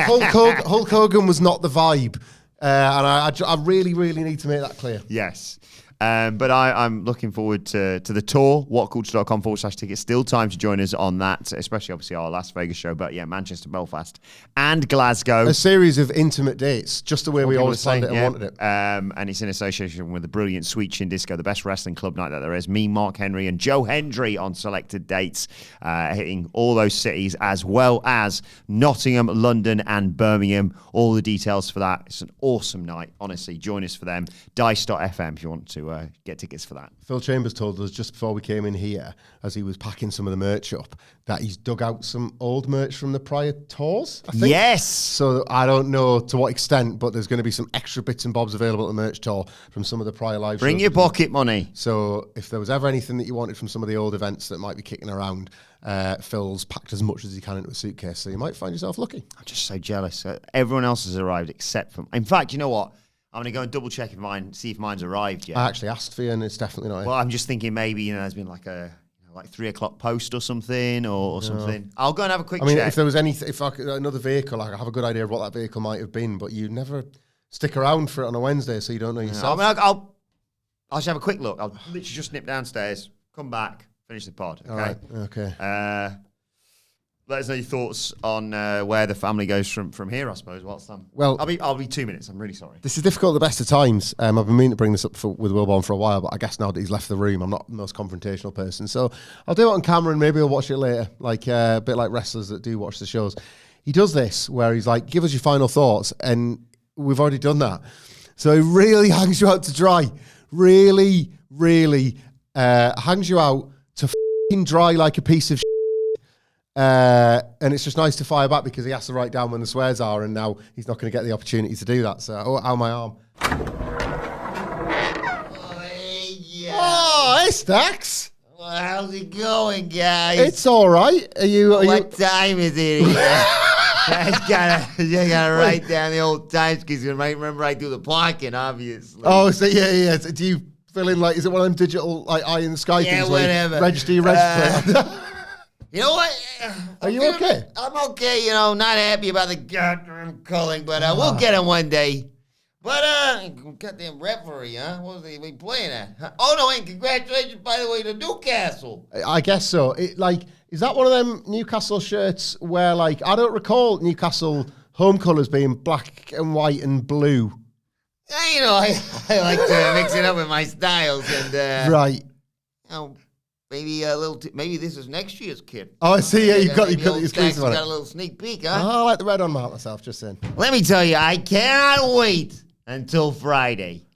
Hulk Hogan was not the vibe, and I really, really need to make that clear. Yes. But I'm looking forward to the tour, whatculture.com/tickets. Still time to join us on that, especially obviously our Las Vegas show. But yeah, Manchester, Belfast, and Glasgow. A series of intimate dates, just the way we always planned it and wanted it. And it's in association with the brilliant Sweet Chin Disco, the best wrestling club night that there is. Me, Mark Henry, and Joe Hendry on selected dates, hitting all those cities, as well as Nottingham, London, and Birmingham. All the details for that. It's an awesome night. Honestly, join us for them. Dice.fm if you want to get tickets for that. Phil Chambers told us just before we came in here, as he was packing some of the merch up, that he's dug out some old merch from the prior tours, I think. Yes! So I don't know to what extent, but there's going to be some extra bits and bobs available at the merch tour from some of the prior live shows. Bring your pocket money. So if there was ever anything that you wanted from some of the old events that might be kicking around, Phil's packed as much as he can into a suitcase, so you might find yourself lucky. I'm just so jealous. Everyone else has arrived except for... In fact, you know what? I'm going to go and double check see if mine's arrived yet. I actually asked for you, and it's definitely not. Well, I'm just thinking maybe there's been like a 3 o'clock post or something or something. I'll go and have a quick check. If there was another vehicle, I have a good idea of what that vehicle might have been, but you never stick around for it on a Wednesday, so you don't know yourself. I'll just have a quick look. I'll literally just nip downstairs, come back, finish the pod. Okay. All right. Okay. Let us know your thoughts on where the family goes from here, I suppose. Well, I'll be 2 minutes. I'm really sorry. This is difficult at the best of times. I've been meaning to bring this up with Wilbourn for a while, but I guess now that he's left the room, I'm not the most confrontational person. So I'll do it on camera, and maybe I'll watch it later, a bit like wrestlers that do watch the shows. He does this where he's like, give us your final thoughts, and we've already done that. So he really hangs you out to dry. Really, really hangs you out to f***ing dry like a piece of shit. And it's just nice to fire back because he has to write down when the swears are, and now he's not going to get the opportunity to do that. So, my arm. Oh, hey, Stacks. Well, how's it going, guys? It's all right. What time is it? I gotta write down the old times because you might remember I do the parking, obviously. Oh, so yeah. Do you fill in is it one of them digital eye in the sky things? Whatever. Register your plate. You know what? Are you okay? I'm okay, not happy about the goddamn culling, but we'll get him one day. But, goddamn referee, huh? What was he playing at? Oh, no, and congratulations, by the way, to Newcastle. I guess so. Is that one of them Newcastle shirts where, I don't recall Newcastle home colours being black and white and blue? I like to mix it up with my styles and... Right. maybe a little. Maybe this is next year's kit. Oh, I see. Yeah, you got Maybe your old exclusive Stax on got a it. little sneak peek, Oh, huh? I like the red on myself, just saying. Let me tell you, I cannot wait until Friday.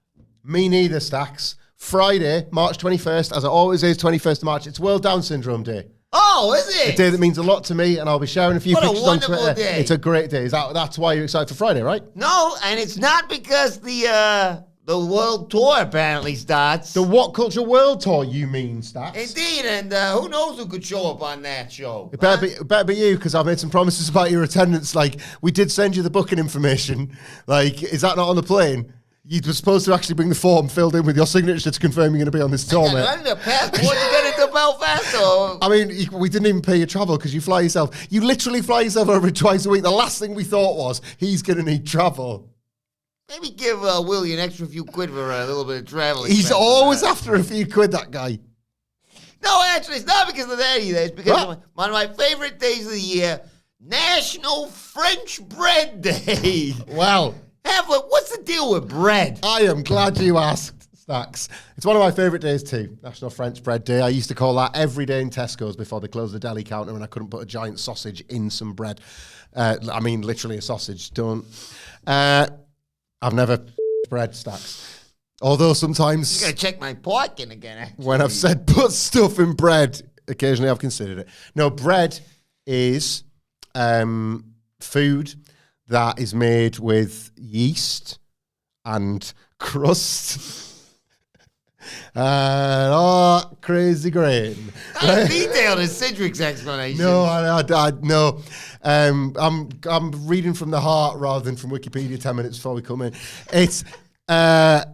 Me neither, Stax. Friday, March 21st, as it always is, 21st of March, it's World Down Syndrome Day. Oh, is A it? day that means a lot to me, and I'll be sharing a few What a pictures on wonderful Twitter. day. It's a great day. That's why you're excited for Friday, right? No, and it's not because the world tour apparently starts. The What Culture World Tour, you mean, Stax? Indeed, and who knows who could show up on that show? It better be you, because I've made some promises about your attendance. Like, we did send you the booking information. Like, is that not on the plane? You were supposed to actually bring the form filled in with your signature to confirm you're going to be on this tour, mate. I need a passport to get into Belfast, or... I mean, we didn't even pay your travel because you fly yourself. You literally fly yourself over twice a week. The last thing we thought was, he's going to need travel. Maybe give Willie an extra few quid for a little bit of travel. He's expenses. always after a few quid, that guy. No, actually, it's not because of that either. It's because What? of one of my favorite days of the year, National French Bread Day. Well, Hamflett, what's the deal with bread? I am glad you asked, Stax. It's one of my favourite days too, National French Bread Day. I used to call that every day in Tesco's before they closed the deli counter and I couldn't put a giant sausage in some bread. I mean, literally a sausage. Don't. I've never bread, Stax. Although sometimes... I'm going to check my parking again, actually. When I've said put stuff in bread, occasionally I've considered it. No, bread is food that is made with yeast and crust and crazy grain. How detailed is Cedric's explanation? No, no. I'm reading from the heart rather than from Wikipedia 10 minutes before we come in. It's a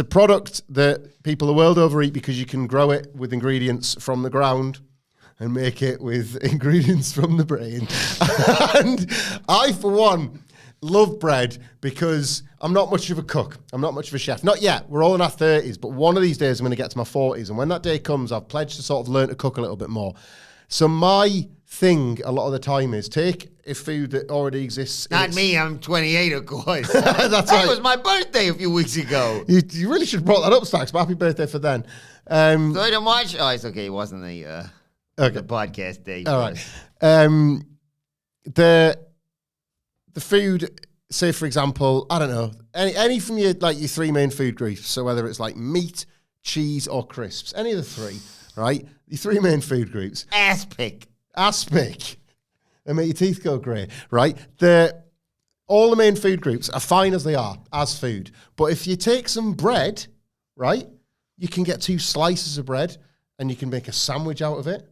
product that people the world over eat because you can grow it with ingredients from the ground and make it with ingredients from the brain. And I, for one, love bread because I'm not much of a cook. I'm not much of a chef. Not yet. We're all in our 30s, but one of these days I'm going to get to my 40s. And when that day comes, I've pledged to sort of learn to cook a little bit more. So my thing a lot of the time is take a food that already exists. Not me, I'm 28, of course. That's It right. was my birthday a few weeks ago. You really should have brought that up, Stax, but happy birthday for then. 3rd of March? Oh, it's okay. It wasn't the podcast day. All right. The food, say for example, I don't know, any from your three main food groups. So whether it's like meat, cheese, or crisps, any of the three, right? The three main food groups. Aspic. They make your teeth go grey, right? All the main food groups are fine as they are, as food. But if you take some bread, right, you can get 2 slices of bread and you can make a sandwich out of it.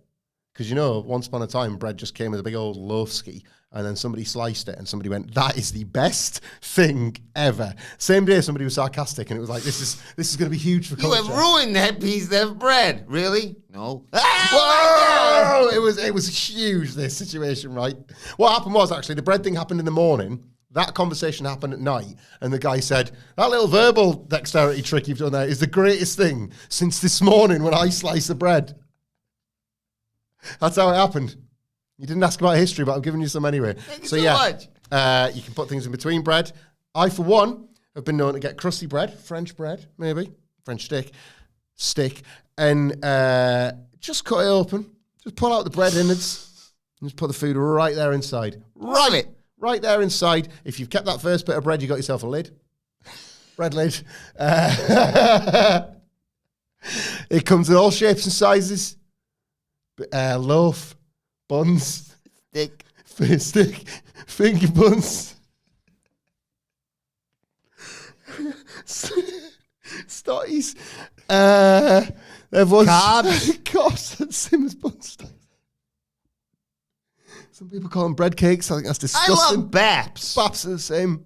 Because, once upon a time, bread just came with a big old loaf ski, and then somebody sliced it, and somebody went, that is the best thing ever. Same day, somebody was sarcastic, and it was like, this is going to be huge for You culture. have ruined that piece of bread. Really? No. Whoa! It was huge, this situation, right? What happened was, actually, the bread thing happened in the morning. That conversation happened at night, and the guy said, that little verbal dexterity trick you've done there is the greatest thing since this morning when I sliced the bread. That's how it happened. You didn't ask about history, but I've given you some anyway. Thank you so much. You can put things in between bread. I, for one, have been known to get crusty bread, French bread, maybe, French stick, and just cut it open. Just pull out the bread innards and just put the food right there inside. Love it. Right there inside. If you've kept that first bit of bread, you got yourself a lid. Bread lid. It comes in all shapes and sizes. Loaf, buns, stick, finger buns, stotties. There was carbs and Simmons buns. Some people call them bread cakes. I think that's disgusting. I love Baps. Baps are the same.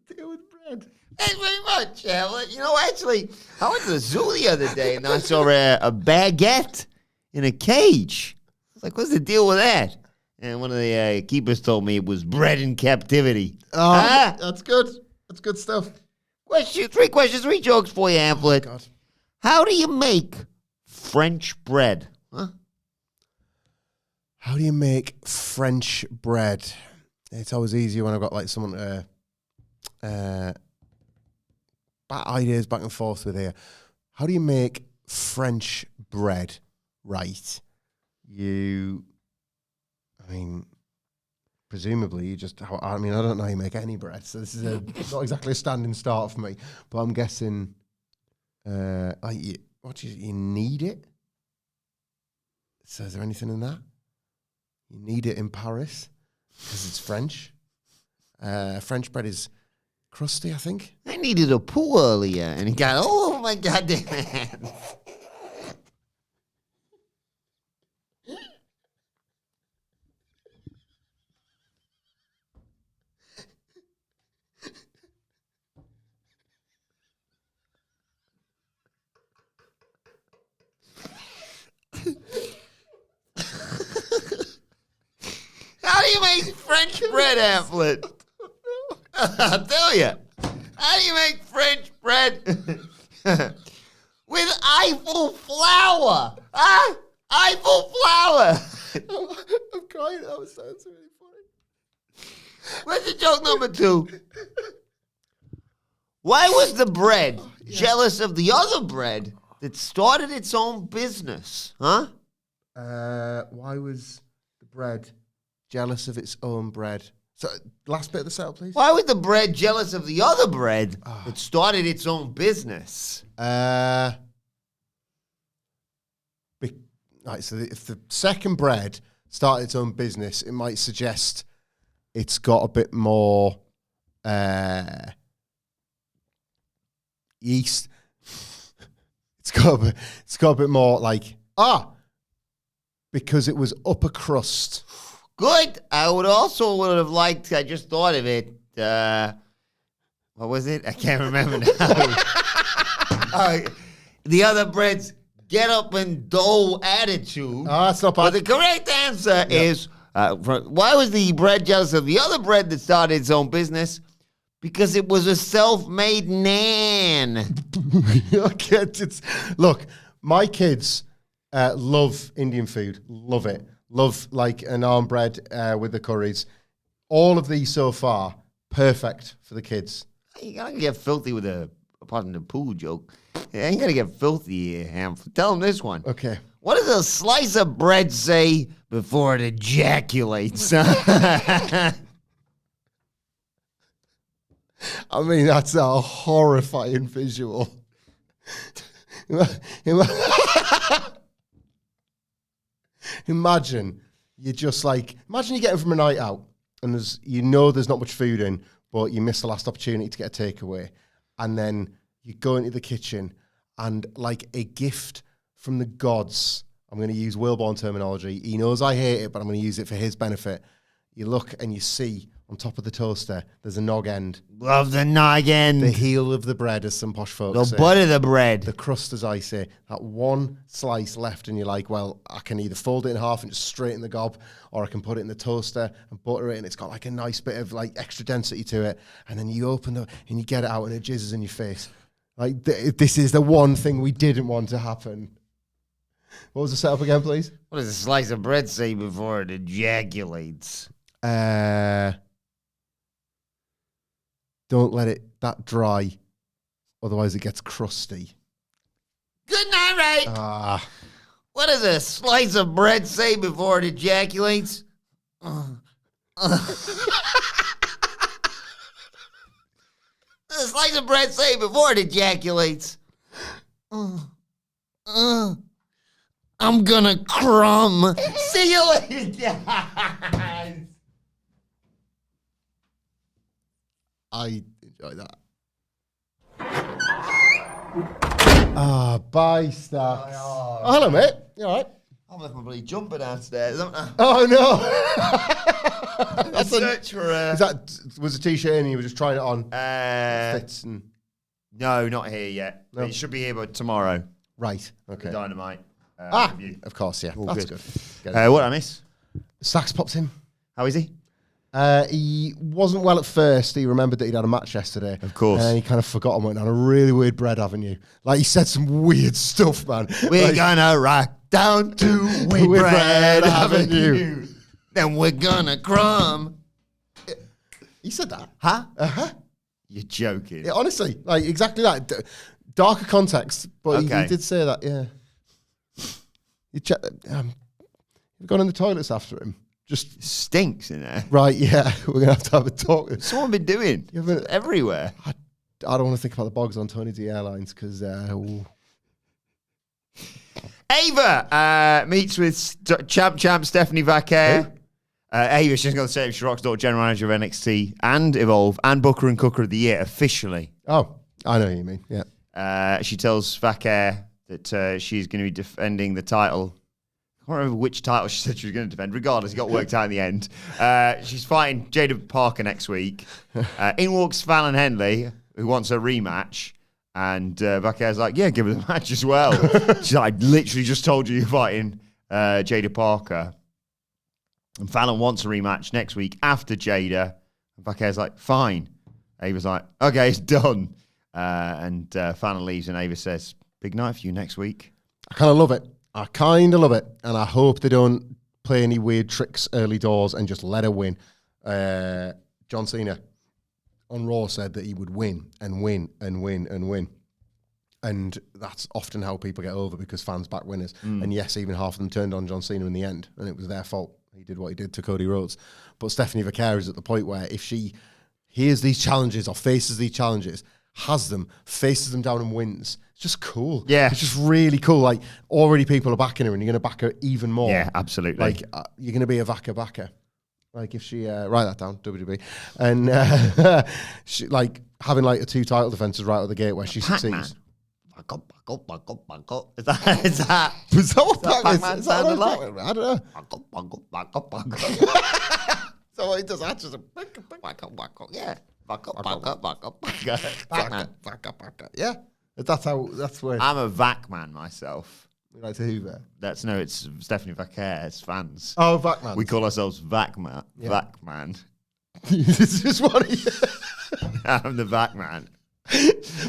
Deal with bread. Thanks very much, Hamlet. Actually, I went to the zoo the other day and I saw a baguette in a cage. I was like, what's the deal with that? And one of the keepers told me it was bred in captivity. Oh, that's good. That's good stuff. 3 questions, 3 jokes for you, Hamlet. God. How do you make French bread? Huh? How do you make French bread? It's always easier when I've got like someone to ideas back and forth with here. How do you make French bread right? Presumably you just, I don't know how you make any bread, so this is not exactly a standing start for me, but I'm guessing, you knead it? So is there anything in that? You knead it in Paris, because it's French. French bread is crusty, I think. I needed a poo earlier, and he got all over my goddamn hands. How do you make French bread, Hamflett? I'll tell you. How do you make French bread with Eiffel flour? Huh? Eiffel flour. I'm crying. That sounds really funny. What's the joke number 2? Why was the bread jealous of the other bread that started its own business? Huh? Why was the bread jealous of its own bread? So, last bit of the setup, please. Why was the bread jealous of the other bread that started its own business? Right, so if the second bread started its own business, it might suggest it's got a bit more yeast. It's got a bit more like because it was upper crust. Good. I would have liked, I just thought of it. What was it? I can't remember now. The other bread's get up and dough attitude. That's not bad. But the correct answer is, why was the bread jealous of the other bread that started its own business? Because it was a self-made nan. Look, my kids love Indian food. Love it. Love like a naan bread with the curries. All of these so far, perfect for the kids. You gotta get filthy with pardon the poo joke. Yeah, you gotta get filthy here, Hamflett. Tell them this one. Okay. What does a slice of bread say before it ejaculates? I mean, that's a horrifying visual. Imagine you're just like, imagine you're getting from a night out and there's not much food in, but you missed the last opportunity to get a takeaway. And then you go into the kitchen and like a gift from the gods, I'm going to use Wilbourn terminology. He knows I hate it, but I'm going to use it for his benefit. You look and you see on top of the toaster, there's a nog end. Love the nog end. The heel of the bread, as some posh folks say. The butt of the bread. The crust, as I say. That one slice left, and you're like, well, I can either fold it in half and just straight in the gob, or I can put it in the toaster and butter it, and it's got like a nice bit of like extra density to it. And then you open it and you get it out, and it jizzes in your face. Like, this is the one thing we didn't want to happen. What was the setup again, please? What does a slice of bread say before it ejaculates? Don't let it that dry, otherwise it gets crusty. Good night, right? What does a slice of bread say before it ejaculates? What does a slice of bread say before it ejaculates? I'm gonna crumb. See you later, guys. I enjoy that. Bye, Stacks. Oh, hello, mate. You all right? I've left my bloody jumper downstairs, haven't I? Oh, no. That's search for was a t-shirt in and you were just trying it on? Fits and... No, not here yet. No. It should be here by tomorrow. Right, okay. The Dynamite. Review. Of course, yeah. All That's good. good. What did I miss? Stacks popped in. How is he? He wasn't well at first. He remembered that he'd had a match yesterday. Of course. And then he kind of forgot and went down a really weird bread avenue. Like, he said some weird stuff, man. We're gonna rock down to Wheat Bread Avenue. Then we're gonna crumb. He said that. Huh? Uh-huh. You're joking. Yeah, honestly, like exactly that. Darker context, but he did say that. Yeah. You've gone in the toilets after him. Just It stinks in there. right. Yeah, we're gonna have to have a talk. Someone been doing everywhere. I don't want to think about the bogs on Tony D Airlines because. Ava meets with champ Stephanie Vaquer. Ava, she's going to say she rocks daughter general manager of NXT and Evolve and Booker and Cooker of the Year officially. Oh, I know what you mean. Yeah. She tells Vaquer that she's going to be defending the title. I can't remember which title she said she was going to defend. Regardless, it got worked out in the end. She's fighting Jada Parker next week. In walks Fallon Henley, who wants a rematch. And Vaquer's like, yeah, give her the match as well. She's like, I literally just told you you're fighting Jada Parker. And Fallon wants a rematch next week after Jada. And Vaquer's like, fine. Ava's like, okay, it's done. And Fallon leaves and Ava says, big night for you next week. I kind of love it. And I hope they don't play any weird tricks early doors and just let her win. John Cena on Raw said that he would win and win and win and win. And that's often how people get over because fans back winners. And yes, even half of them turned on John Cena in the end, and it was their fault. He did what he did to Cody Rhodes. But Stephanie Vaquer is at the point where if she hears these challenges or faces these challenges, has them, faces them down and wins, it's just cool. Yeah. It's just really cool. Like, already people are backing her and you're going to back her even more. Yeah, absolutely. Like, you're going to be a Vaquer backer. Like, if she, write that down, WWE. And, she, like, having, like, a 2 title defenses right out of the gate where she succeeds. Back up. Is that? Is that what Pac-Man is that sounded what like? I don't know. Back up. So what he does that just Yeah. Back up. Pac-Man. Yeah. That's where I'm a Vac man myself. we like to Hoover. It's Stephanie Vaquer. It's fans. Oh, Vac-Man. We call ourselves Vac man. Yeah. Vac man. This is what he I'm the Vac man.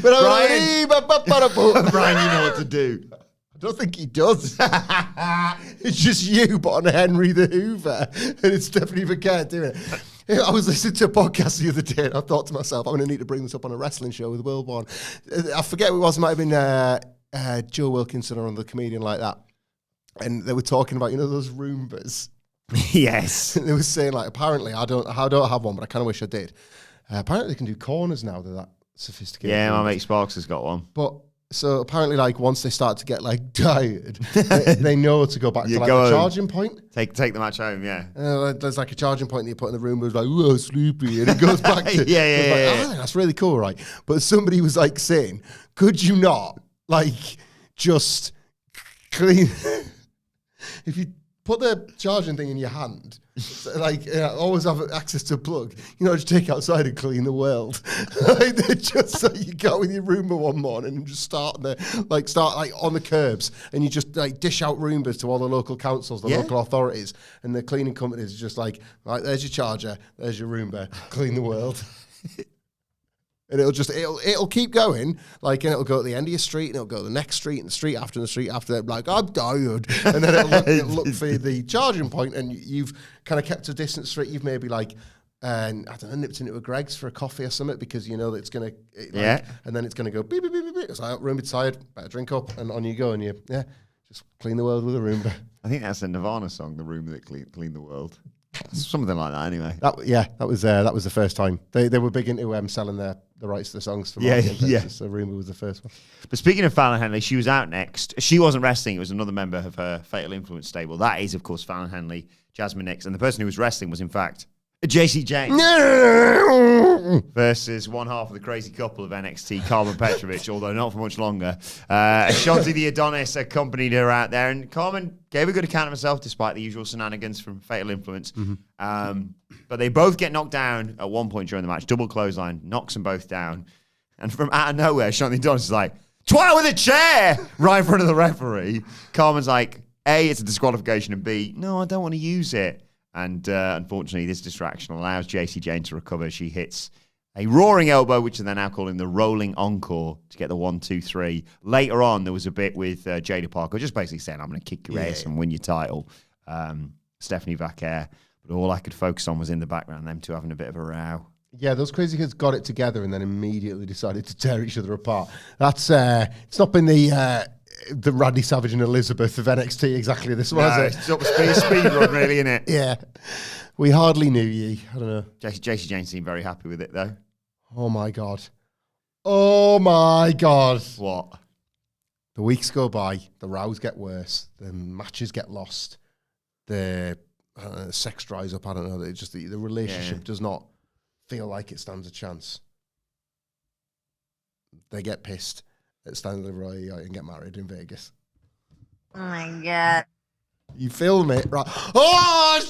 Brian, Brian, you know what to do. I don't think he does. It's just you, but on Henry the Hoover. And it's Stephanie Vaquer doing it. I was listening to a podcast the other day and I thought to myself, I'm going to need to bring this up on a wrestling show with Wilbourn. I forget who it was. It might have been Joe Wilkinson or another comedian like that. And they were talking about, those Roombas. Yes. And they were saying, like, apparently, I don't have one, but I kind of wish I did. Apparently, they can do corners now. They're that sophisticated. Yeah, my Roombas. mate Sparks has got one. But so apparently, like, once they start to get like tired, they know to go back to like go a home. charging point. Take the match home, yeah. There's like a charging point that you put in the room. Where it's like, "Whoa, sleepy," and it goes back to Yeah. I think that's really cool, right? But somebody was like saying, "Could you not like just clean if you put the charging thing in your hand?" So, like, always have access to a plug. Just take outside and clean the world. Like, just so you go with your Roomba one morning and just start on the curbs, and you just like dish out Roombas to all the local councils, the local authorities, and the cleaning companies. Just like, right, there's your charger, there's your Roomba, clean the world. And it'll keep going, like, and it'll go at the end of your street, and it'll go to the next street, and the street after that, like, I'm tired. And then it'll look for the charging point, and you've kind of kept a distant street. You've maybe, like, I don't know, nipped into a Greg's for a coffee or something, because you know that it's going to, and then it's going to go beep, beep, beep, beep, beep. It's like, Roomba tired, better drink up, and on you go, and just clean the world with a Roomba. I think that's a Nirvana song, The Room That Cleaned the World. Something like that, anyway. That was the first time. They were big into selling the rights to the songs for marketing purposes, so Roomba was the first one. But speaking of Fallon Henley, she was out next. She wasn't wrestling. It was another member of her Fatal Influence stable. That is, of course, Fallon Henley, Jasmine Nix. And the person who was wrestling was, in fact, JC James. Versus one half of the crazy couple of NXT, Carmen Petrovich, although not for much longer. Ashanti the Adonis accompanied her out there, and Carmen gave a good account of herself despite the usual shenanigans from Fatal Influence. Mm-hmm. But they both get knocked down at one point during the match. Double clothesline, knocks them both down. And from out of nowhere, Ashanti the Adonis is like, "Twat with a chair!" right in front of the referee. Carmen's like, A, it's a disqualification, and B, no, I don't want to use it. And unfortunately, this distraction allows JC Jane to recover. She hits a roaring elbow, which they're now calling the rolling encore, to get the 1, 2, 3. Later on, there was a bit with Jada Parker just basically saying, "I'm going to kick your ass and win your title." Stephanie Vaquer. But all I could focus on was in the background, them two having a bit of a row. Yeah, those crazy kids got it together and then immediately decided to tear each other apart. That's it's not been the Randy Savage and Elizabeth of NXT exactly this was it? It's up a speed run, really, isn't it? Yeah. We hardly knew ye. I don't know. JC Jane seemed very happy with it, though. Oh my God. Oh my God. What? The weeks go by, the rows get worse, the matches get lost, the sex dries up. I don't know. Just the relationship does not feel like it stands a chance. They get pissed at Stanley Roy and get married in Vegas. Oh my God. You film it, right? Oh,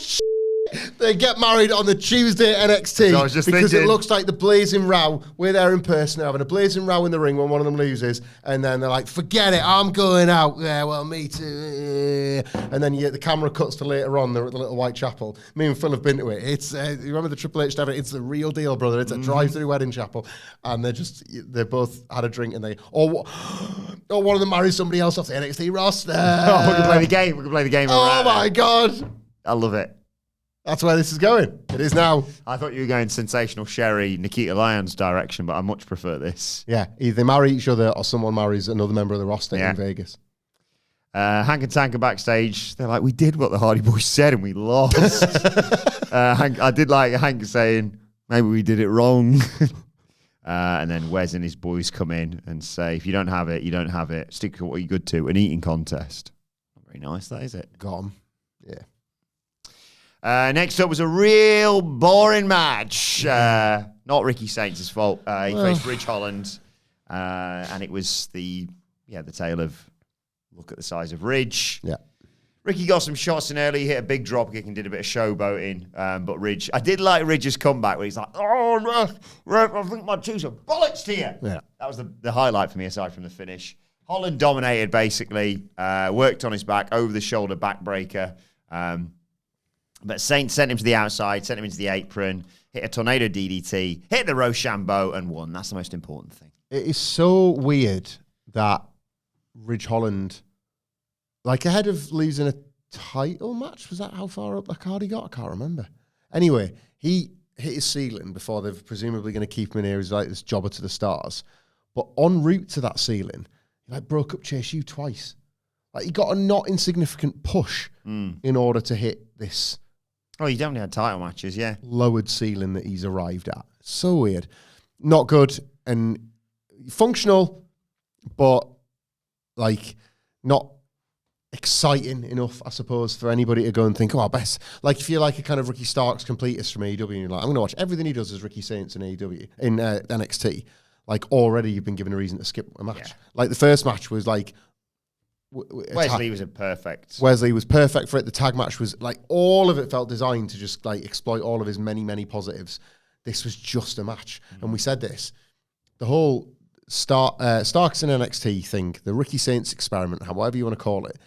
they get married on the Tuesday at NXT So I was just because thinking. it looks like the blazing row. We're there in person, they're having a blazing row in the ring when one of them loses, and then they're like, "Forget it, I'm going out." Yeah, well, me too. And then the camera cuts to later on. They're at the little Whitechapel. Me and Phil have been to it. It's you remember the Triple H? It's the real deal, brother. It's a drive-through wedding chapel, and they both had a drink, and one of them marries somebody else off the NXT roster. Oh, we can play the game. We can play the game. Oh around my it. God. I love it. That's where this is going. It is now. I thought you were going sensational Sherry, Nikita Lyons direction, but I much prefer this. Yeah, either they marry each other or someone marries another member of the roster in Vegas. Hank and Tank are backstage. They're like, "We did what the Hardy Boys said and we lost." I did like Hank saying, "Maybe we did it wrong." And then Wes and his boys come in and say, "If you don't have it, you don't have it. Stick to what you're good to. An eating contest." Not very nice, that is it. Got him. Yeah. Next up was a real boring match. Not Ricky Saints' fault. He faced Ridge Holland, and it was the tale of look at the size of Ridge. Yeah. Ricky got some shots in early, hit a big drop kick and did a bit of showboating. But Ridge, I did like Ridge's comeback where he's like, "Oh, I think my choose are bullets to you." Yeah. That was the highlight for me aside from the finish. Holland dominated basically, worked on his back, over the shoulder backbreaker. But Saint sent him to the outside, sent him into the apron, hit a tornado DDT, hit the Rochambeau, and won. That's the most important thing. It is so weird that Ridge Holland, like ahead of losing a title match, was that how far up the card he got? I can't remember. Anyway, he hit his ceiling before they're presumably going to keep him in here as like this jobber to the stars. But en route to that ceiling, he like broke up Chase U twice. Like he got a not insignificant push in order to hit this. Oh, you definitely had title matches, yeah. Lowered ceiling that he's arrived at. So weird. Not good and functional, but like not exciting enough, I suppose, for anybody to go and think, oh, best. Like if you're like a kind of Ricky Starks completist from AEW and you're like, I'm going to watch everything he does as Ricky Saints in AEW, in NXT. Like already you've been given a reason to skip a match. Yeah. Like the first match was like, Wesley was a perfect. Wesley was perfect for it. The tag match was like all of it felt designed to just like exploit all of his many, many positives. This was just a match. And we said this. The whole Starks in NXT thing, the Ricky Saints experiment, however you want to call it,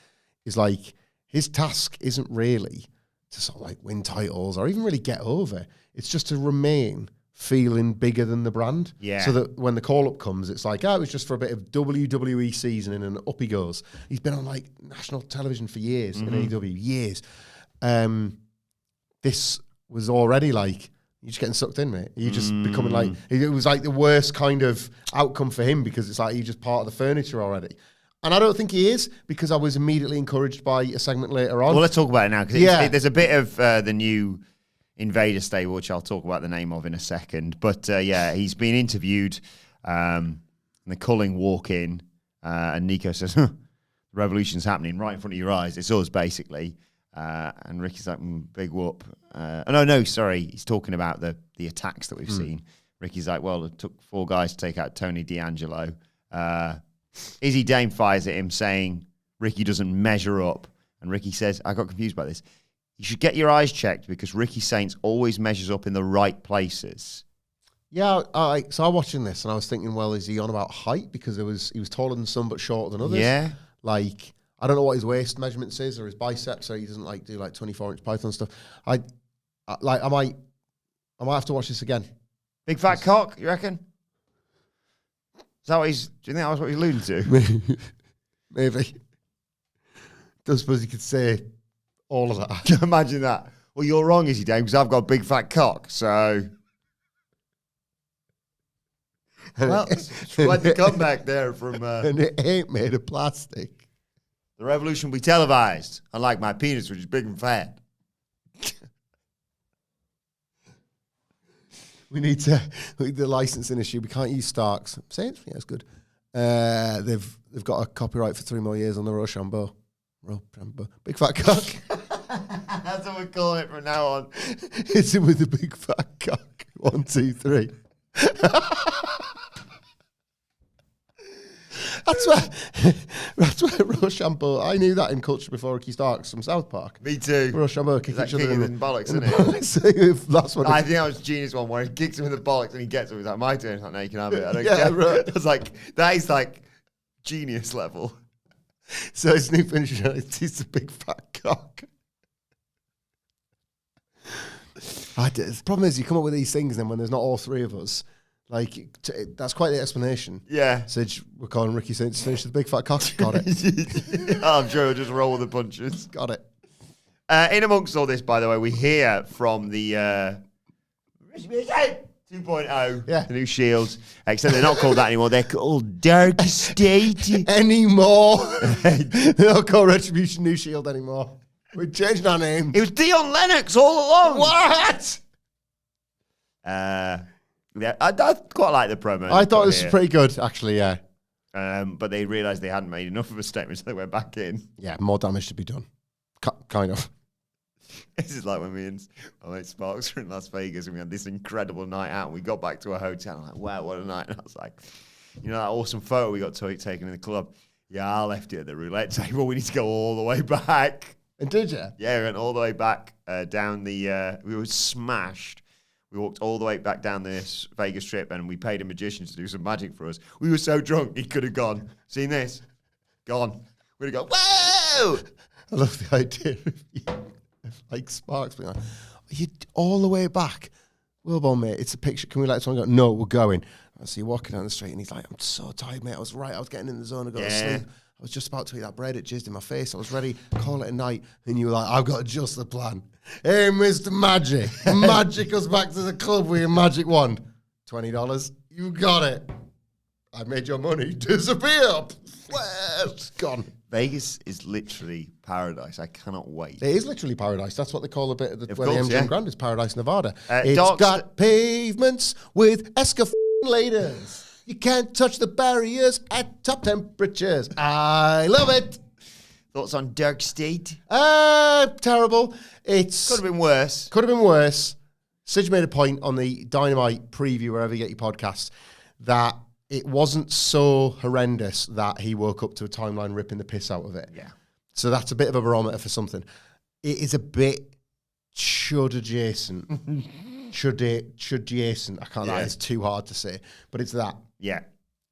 is like his task isn't really to sort of like win titles or even really get over. It's just to remain feeling bigger than the brand. Yeah. So that when the call-up comes, it's like, it was just for a bit of WWE seasoning and up he goes. He's been on like national television for years in AEW, years. This was already like, you're just getting sucked in, mate. You're just becoming like, it was like the worst kind of outcome for him because it's like you're just part of the furniture already. And I don't think he is because I was immediately encouraged by a segment later on. Well, let's talk about it now because there's a bit of the new Invader stable, which I'll talk about the name of in a second. But he's been interviewed, and the Culling walk in, and Nico says, the revolution's happening right in front of your eyes. It's us, basically. And Ricky's like, big whoop. Sorry. He's talking about the attacks that we've seen. Ricky's like, well, it took 4 guys to take out Tony D'Angelo. Izzy Dame fires at him saying Ricky doesn't measure up. And Ricky says, I got confused by this. You should get your eyes checked because Ricky Saints always measures up in the right places. Yeah, so I was watching this and I was thinking, well, is he on about height? Because he was taller than some but shorter than others. Yeah. Like, I don't know what his waist measurements is or his biceps, so he doesn't like do like 24-inch Python stuff. I might have to watch this again. Big fat cock, you reckon? Is that what do you think that was what he's alluding to? Maybe. Don't suppose you could say all of that. Imagine that. Well, you're wrong, Izzy Dame, because I've got a big fat cock, so... Well, it's quite the comeback there from... and it ain't made of plastic. The revolution will be televised, unlike my penis, which is big and fat. We need the licensing issue. We can't use Starks. Saints, yeah, it's good. They've got a copyright for 3 more years on the Rochambeau. Big fat cock. That's what we're calling it from now on. Hits him with the big fat cock. 1, 2, 3. That's where Rochambeau. I knew that in culture before Ricky Starks from South Park. Me too. Rochambeau kick Is each that other kicking in the bollocks, isn't it? it? That's what I think that was a genius one where he kicks him in the bollocks and he gets him. He's like, my turn. He's like, no, you can have it. I don't care. Right. I was like, that is like genius level. So his new finisher is a big fat cock. The problem is you come up with these things, and then when there's not all 3 of us, like that's quite the explanation. Yeah. So we're calling Ricky Saints finish with the big fat cock. Got it. I'm sure he'll just roll with the punches. Got it. In amongst all this, by the way, we hear from the 2.0, Yeah. the new Shields, except they're not called that anymore. They're called DARKSTATE. Anymore. They don't call Retribution New Shield anymore. We're changing our name. It was Dion Lennox all along. What? Yeah, I quite like the promo. I thought this was pretty good, actually, yeah. But they realised they hadn't made enough of a statement, so they went back in. Yeah, more damage to be done. Kind of. This is like when me and my mate Sparks were in Las Vegas and we had this incredible night out. And we got back to a hotel. I'm like, wow, what a night. And I was like, you know that awesome photo we got taken in the club? Yeah, I left it at the roulette table. We need to go all the way back. And did you? Yeah, we went all the way back down the... we were smashed. We walked all the way back down this Vegas trip and we paid a magician to do some magic for us. We were so drunk, he could have gone, seen this? Gone. We'd have gone, whoa! I love the idea of like Sparks being like, are you all the way back? Wilbourn, mate, it's a picture. Can we let someone go? No, we're going. I see you walking down the street and he's like, I'm so tired, mate. I was getting in the zone. I got to sleep. I was just about to eat that bread. It jizzed in my face. I was ready. Call it a night. And you were like, I've got just the plan. Hey, Mr. Magic. Magic us back to the club with your magic wand. $20. You got it. I made your money disappear. It's gone. Vegas is literally paradise. I cannot wait. It is literally paradise. That's what they call a bit of the Of where course, the MGM yeah. Grand is Paradise, Nevada. It's got pavements with escalators. You can't touch the barriers at top temperatures. I love it. Thoughts on DARKSTATE? Terrible. It's Could have been worse. Could have been worse. Sidge made a point on the Dynamite preview, wherever you get your podcasts, that it wasn't so horrendous that he woke up to a timeline ripping the piss out of it. Yeah. So that's a bit of a barometer for something. It is a bit chud adjacent. chud adjacent. I can't. That is too hard to say, but it's that. Yeah.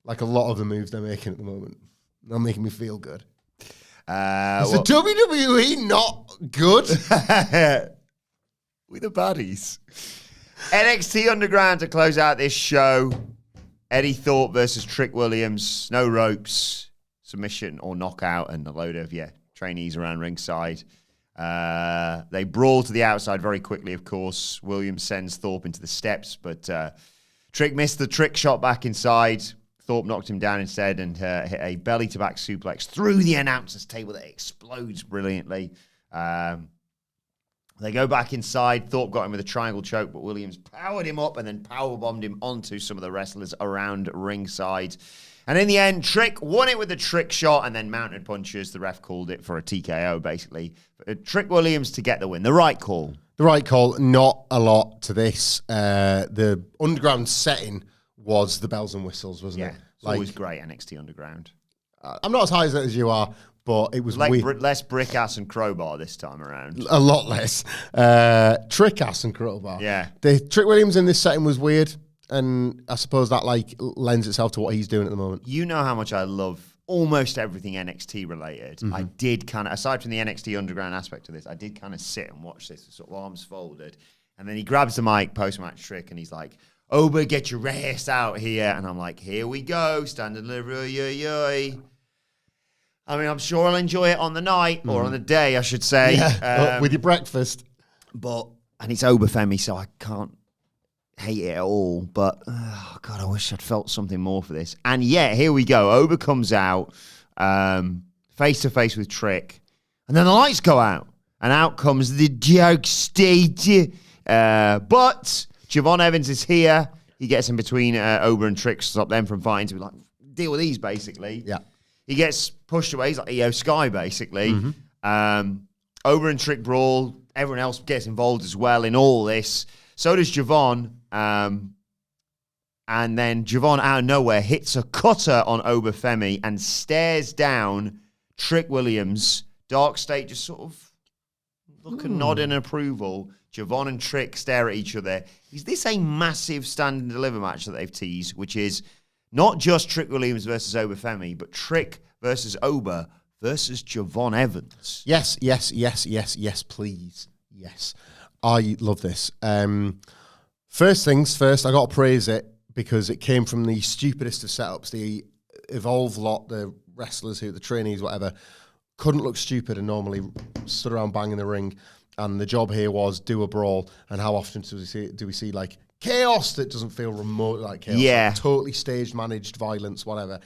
Like a lot of the moves they're making at the moment, they're making me feel good. Is Well, the WWE not good? we the baddies. NXT Underground to close out this show. Eddie Thorpe versus Trick Williams. No ropes, submission or knockout, and a load of trainees around ringside. They brawl to the outside very quickly, of course. Williams sends Thorpe into the steps, but Trick missed the trick shot back inside. Thorpe knocked him down instead and hit a belly-to-back suplex through the announcer's table that explodes brilliantly. They go back inside. Thorpe got him with a triangle choke, but Williams powered him up and then powerbombed him onto some of the wrestlers around ringside. And in the end, Trick won it with the trick shot and then mounted punches. The ref called it for a TKO, basically. Trick Williams to get the win. The right call. The right call. Not a lot to this. The underground setting was the bells and whistles, wasn't it? It's always great, NXT Underground. I'm not as high as it as you are, but it was Like weird. less brick ass and crowbar this time around. A lot less. Trick ass and crowbar. Yeah. The Trick Williams in this setting was weird, and I suppose that lends itself to what he's doing at the moment. You know how much I love almost everything NXT related. I did kind of, aside from the NXT Underground aspect of this, I did kind of sit and watch this, sort of arms folded. And then he grabs the mic, post-match Trick, and he's like, Oba, get your ass out here. And I'm like, here we go, stand and delivery, I mean, I'm sure I'll enjoy it on the night, or on the day, I should say. With your breakfast. And it's Oberfemi, so I can't. hate it at all, but oh God, I wish I'd felt something more for this. And yet, here we go. Oba comes out face to face with Trick, and then the lights go out, and out comes the DARKSTATE. But Javon Evans is here. He gets in between Oba and Trick, stop them from fighting. So we like deal with these basically. Yeah. He gets pushed away. He's like EO Sky basically. Oba and Trick brawl. Everyone else gets involved as well in all this. So does Javon. And then Javon out of nowhere hits a cutter on Obafemi and stares down Trick Williams. DARKSTATE just sort of look and nod in approval. Javon and Trick stare at each other. Is this a massive stand and deliver match that they've teased, which is not just Trick Williams versus Obafemi, but Trick versus Oba versus Javon Evans? Yes, please. Yes. I love this. First things first, I got to praise it because it came from the stupidest of setups. The Evolve lot, the wrestlers, the trainees, whatever, couldn't look stupid and normally stood around banging the ring. And the job here was do a brawl. And how often do we see like chaos that doesn't feel remote like chaos? Yeah. Like totally staged, managed violence, whatever.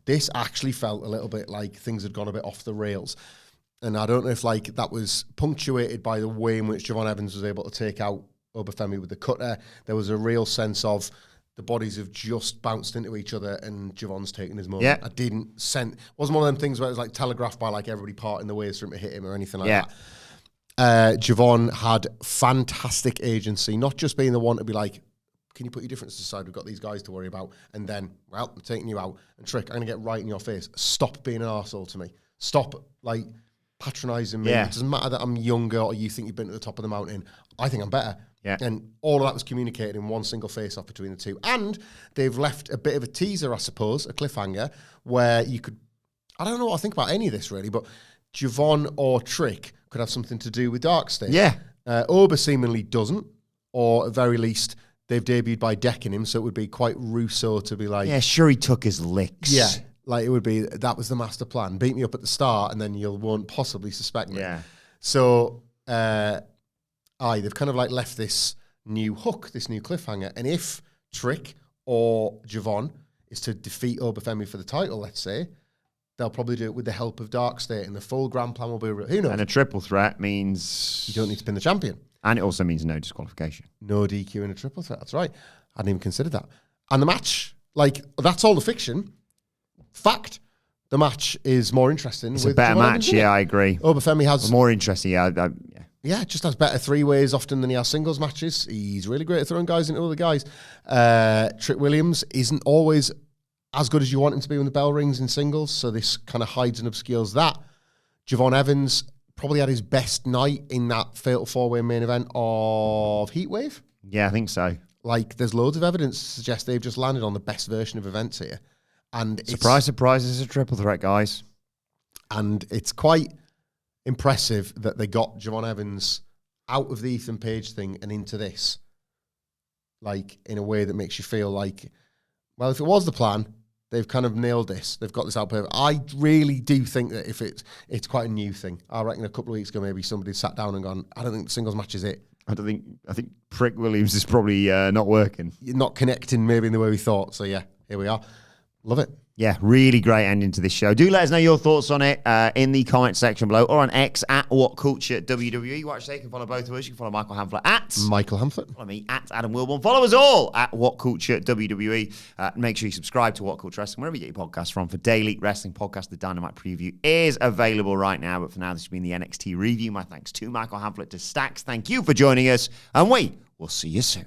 This actually felt a little bit like things had gone a bit off the rails. And I don't know if like that was punctuated by the way in which Javon Evans was able to take out Obafemi with the cutter. There was a real sense of the bodies have just bounced into each other and Javon's taking his moment. Yeah. I didn't sense... wasn't one of them things where it was like telegraphed by like everybody parting the ways for him to hit him or anything like that. Javon had fantastic agency, not just being the one to be like, can you put your differences aside? We've got these guys to worry about. And then, well, I'm taking you out. And Trick, I'm going to get right in your face. Stop being an arsehole to me. Stop, like, patronising me. Yeah. It doesn't matter that I'm younger or you think you've been to the top of the mountain. I think I'm better. Yeah. And all of that was communicated in one single face-off between the two. And they've left a bit of a teaser, I suppose, a cliffhanger, where you could... I don't know what I think about any of this, really, but Javon or Trick could have something to do with DARKSTATE. Yeah. Oba seemingly doesn't, or at very least, they've debuted by decking him, so it would be quite Russo to be like... Yeah, sure, he took his licks. Yeah, like it would be, that was the master plan. Beat me up at the start, and then you won't possibly suspect me. Yeah. So, they've kind of like left this new hook, this new cliffhanger, and if Trick or Javon is to defeat Obafemi for the title, let's say, they'll probably do it with the help of DARKSTATE, and the full grand plan will be... Who knows? And a triple threat means... You don't need to pin the champion. And it also means no disqualification. No DQ in a triple threat. That's right. I hadn't even considered that. And the match, like, that's all the fiction. Fact. The match is more interesting. It's a better match, yeah, I agree. Obafemi has... More interesting, yeah. Yeah, just has better three-ways often than he has singles matches. He's really great at throwing guys into other guys. Trick Williams isn't always as good as you want him to be when the bell rings in singles, so this kind of hides and obscures that. Javon Evans probably had his best night in that fatal four-way main event of Heatwave. Yeah, I think so. Like, there's loads of evidence to suggest they've just landed on the best version of events here. And surprise, surprise, it's a triple threat, guys. And it's quite impressive that they got Javon Evans out of the Ethan Page thing and into this. Like, in a way that makes you feel like, well, if it was the plan, they've kind of nailed this. They've got this out perfect. I really do think that if it's quite a new thing. I reckon a couple of weeks ago, maybe somebody sat down and gone, I don't think the singles match is it. I think Trick Williams is probably not working. You're not connecting maybe in the way we thought. So yeah, here we are. Love it. Yeah, really great ending to this show. Do let us know your thoughts on it in the comment section below or on X at WhatCulture WWE. Watch there, you can follow both of us. You can follow Michael Hamflett at Michael Hamflett. Follow me at Adam Wilbourn. Follow us all at WhatCulture WWE. Make sure you subscribe to WhatCulture Wrestling wherever you get your podcasts from. For daily wrestling podcast, the Dynamite preview is available right now. But for now, this has been the NXT review. My thanks to Michael Hamflett, to Stacks. Thank you for joining us, and we will see you soon.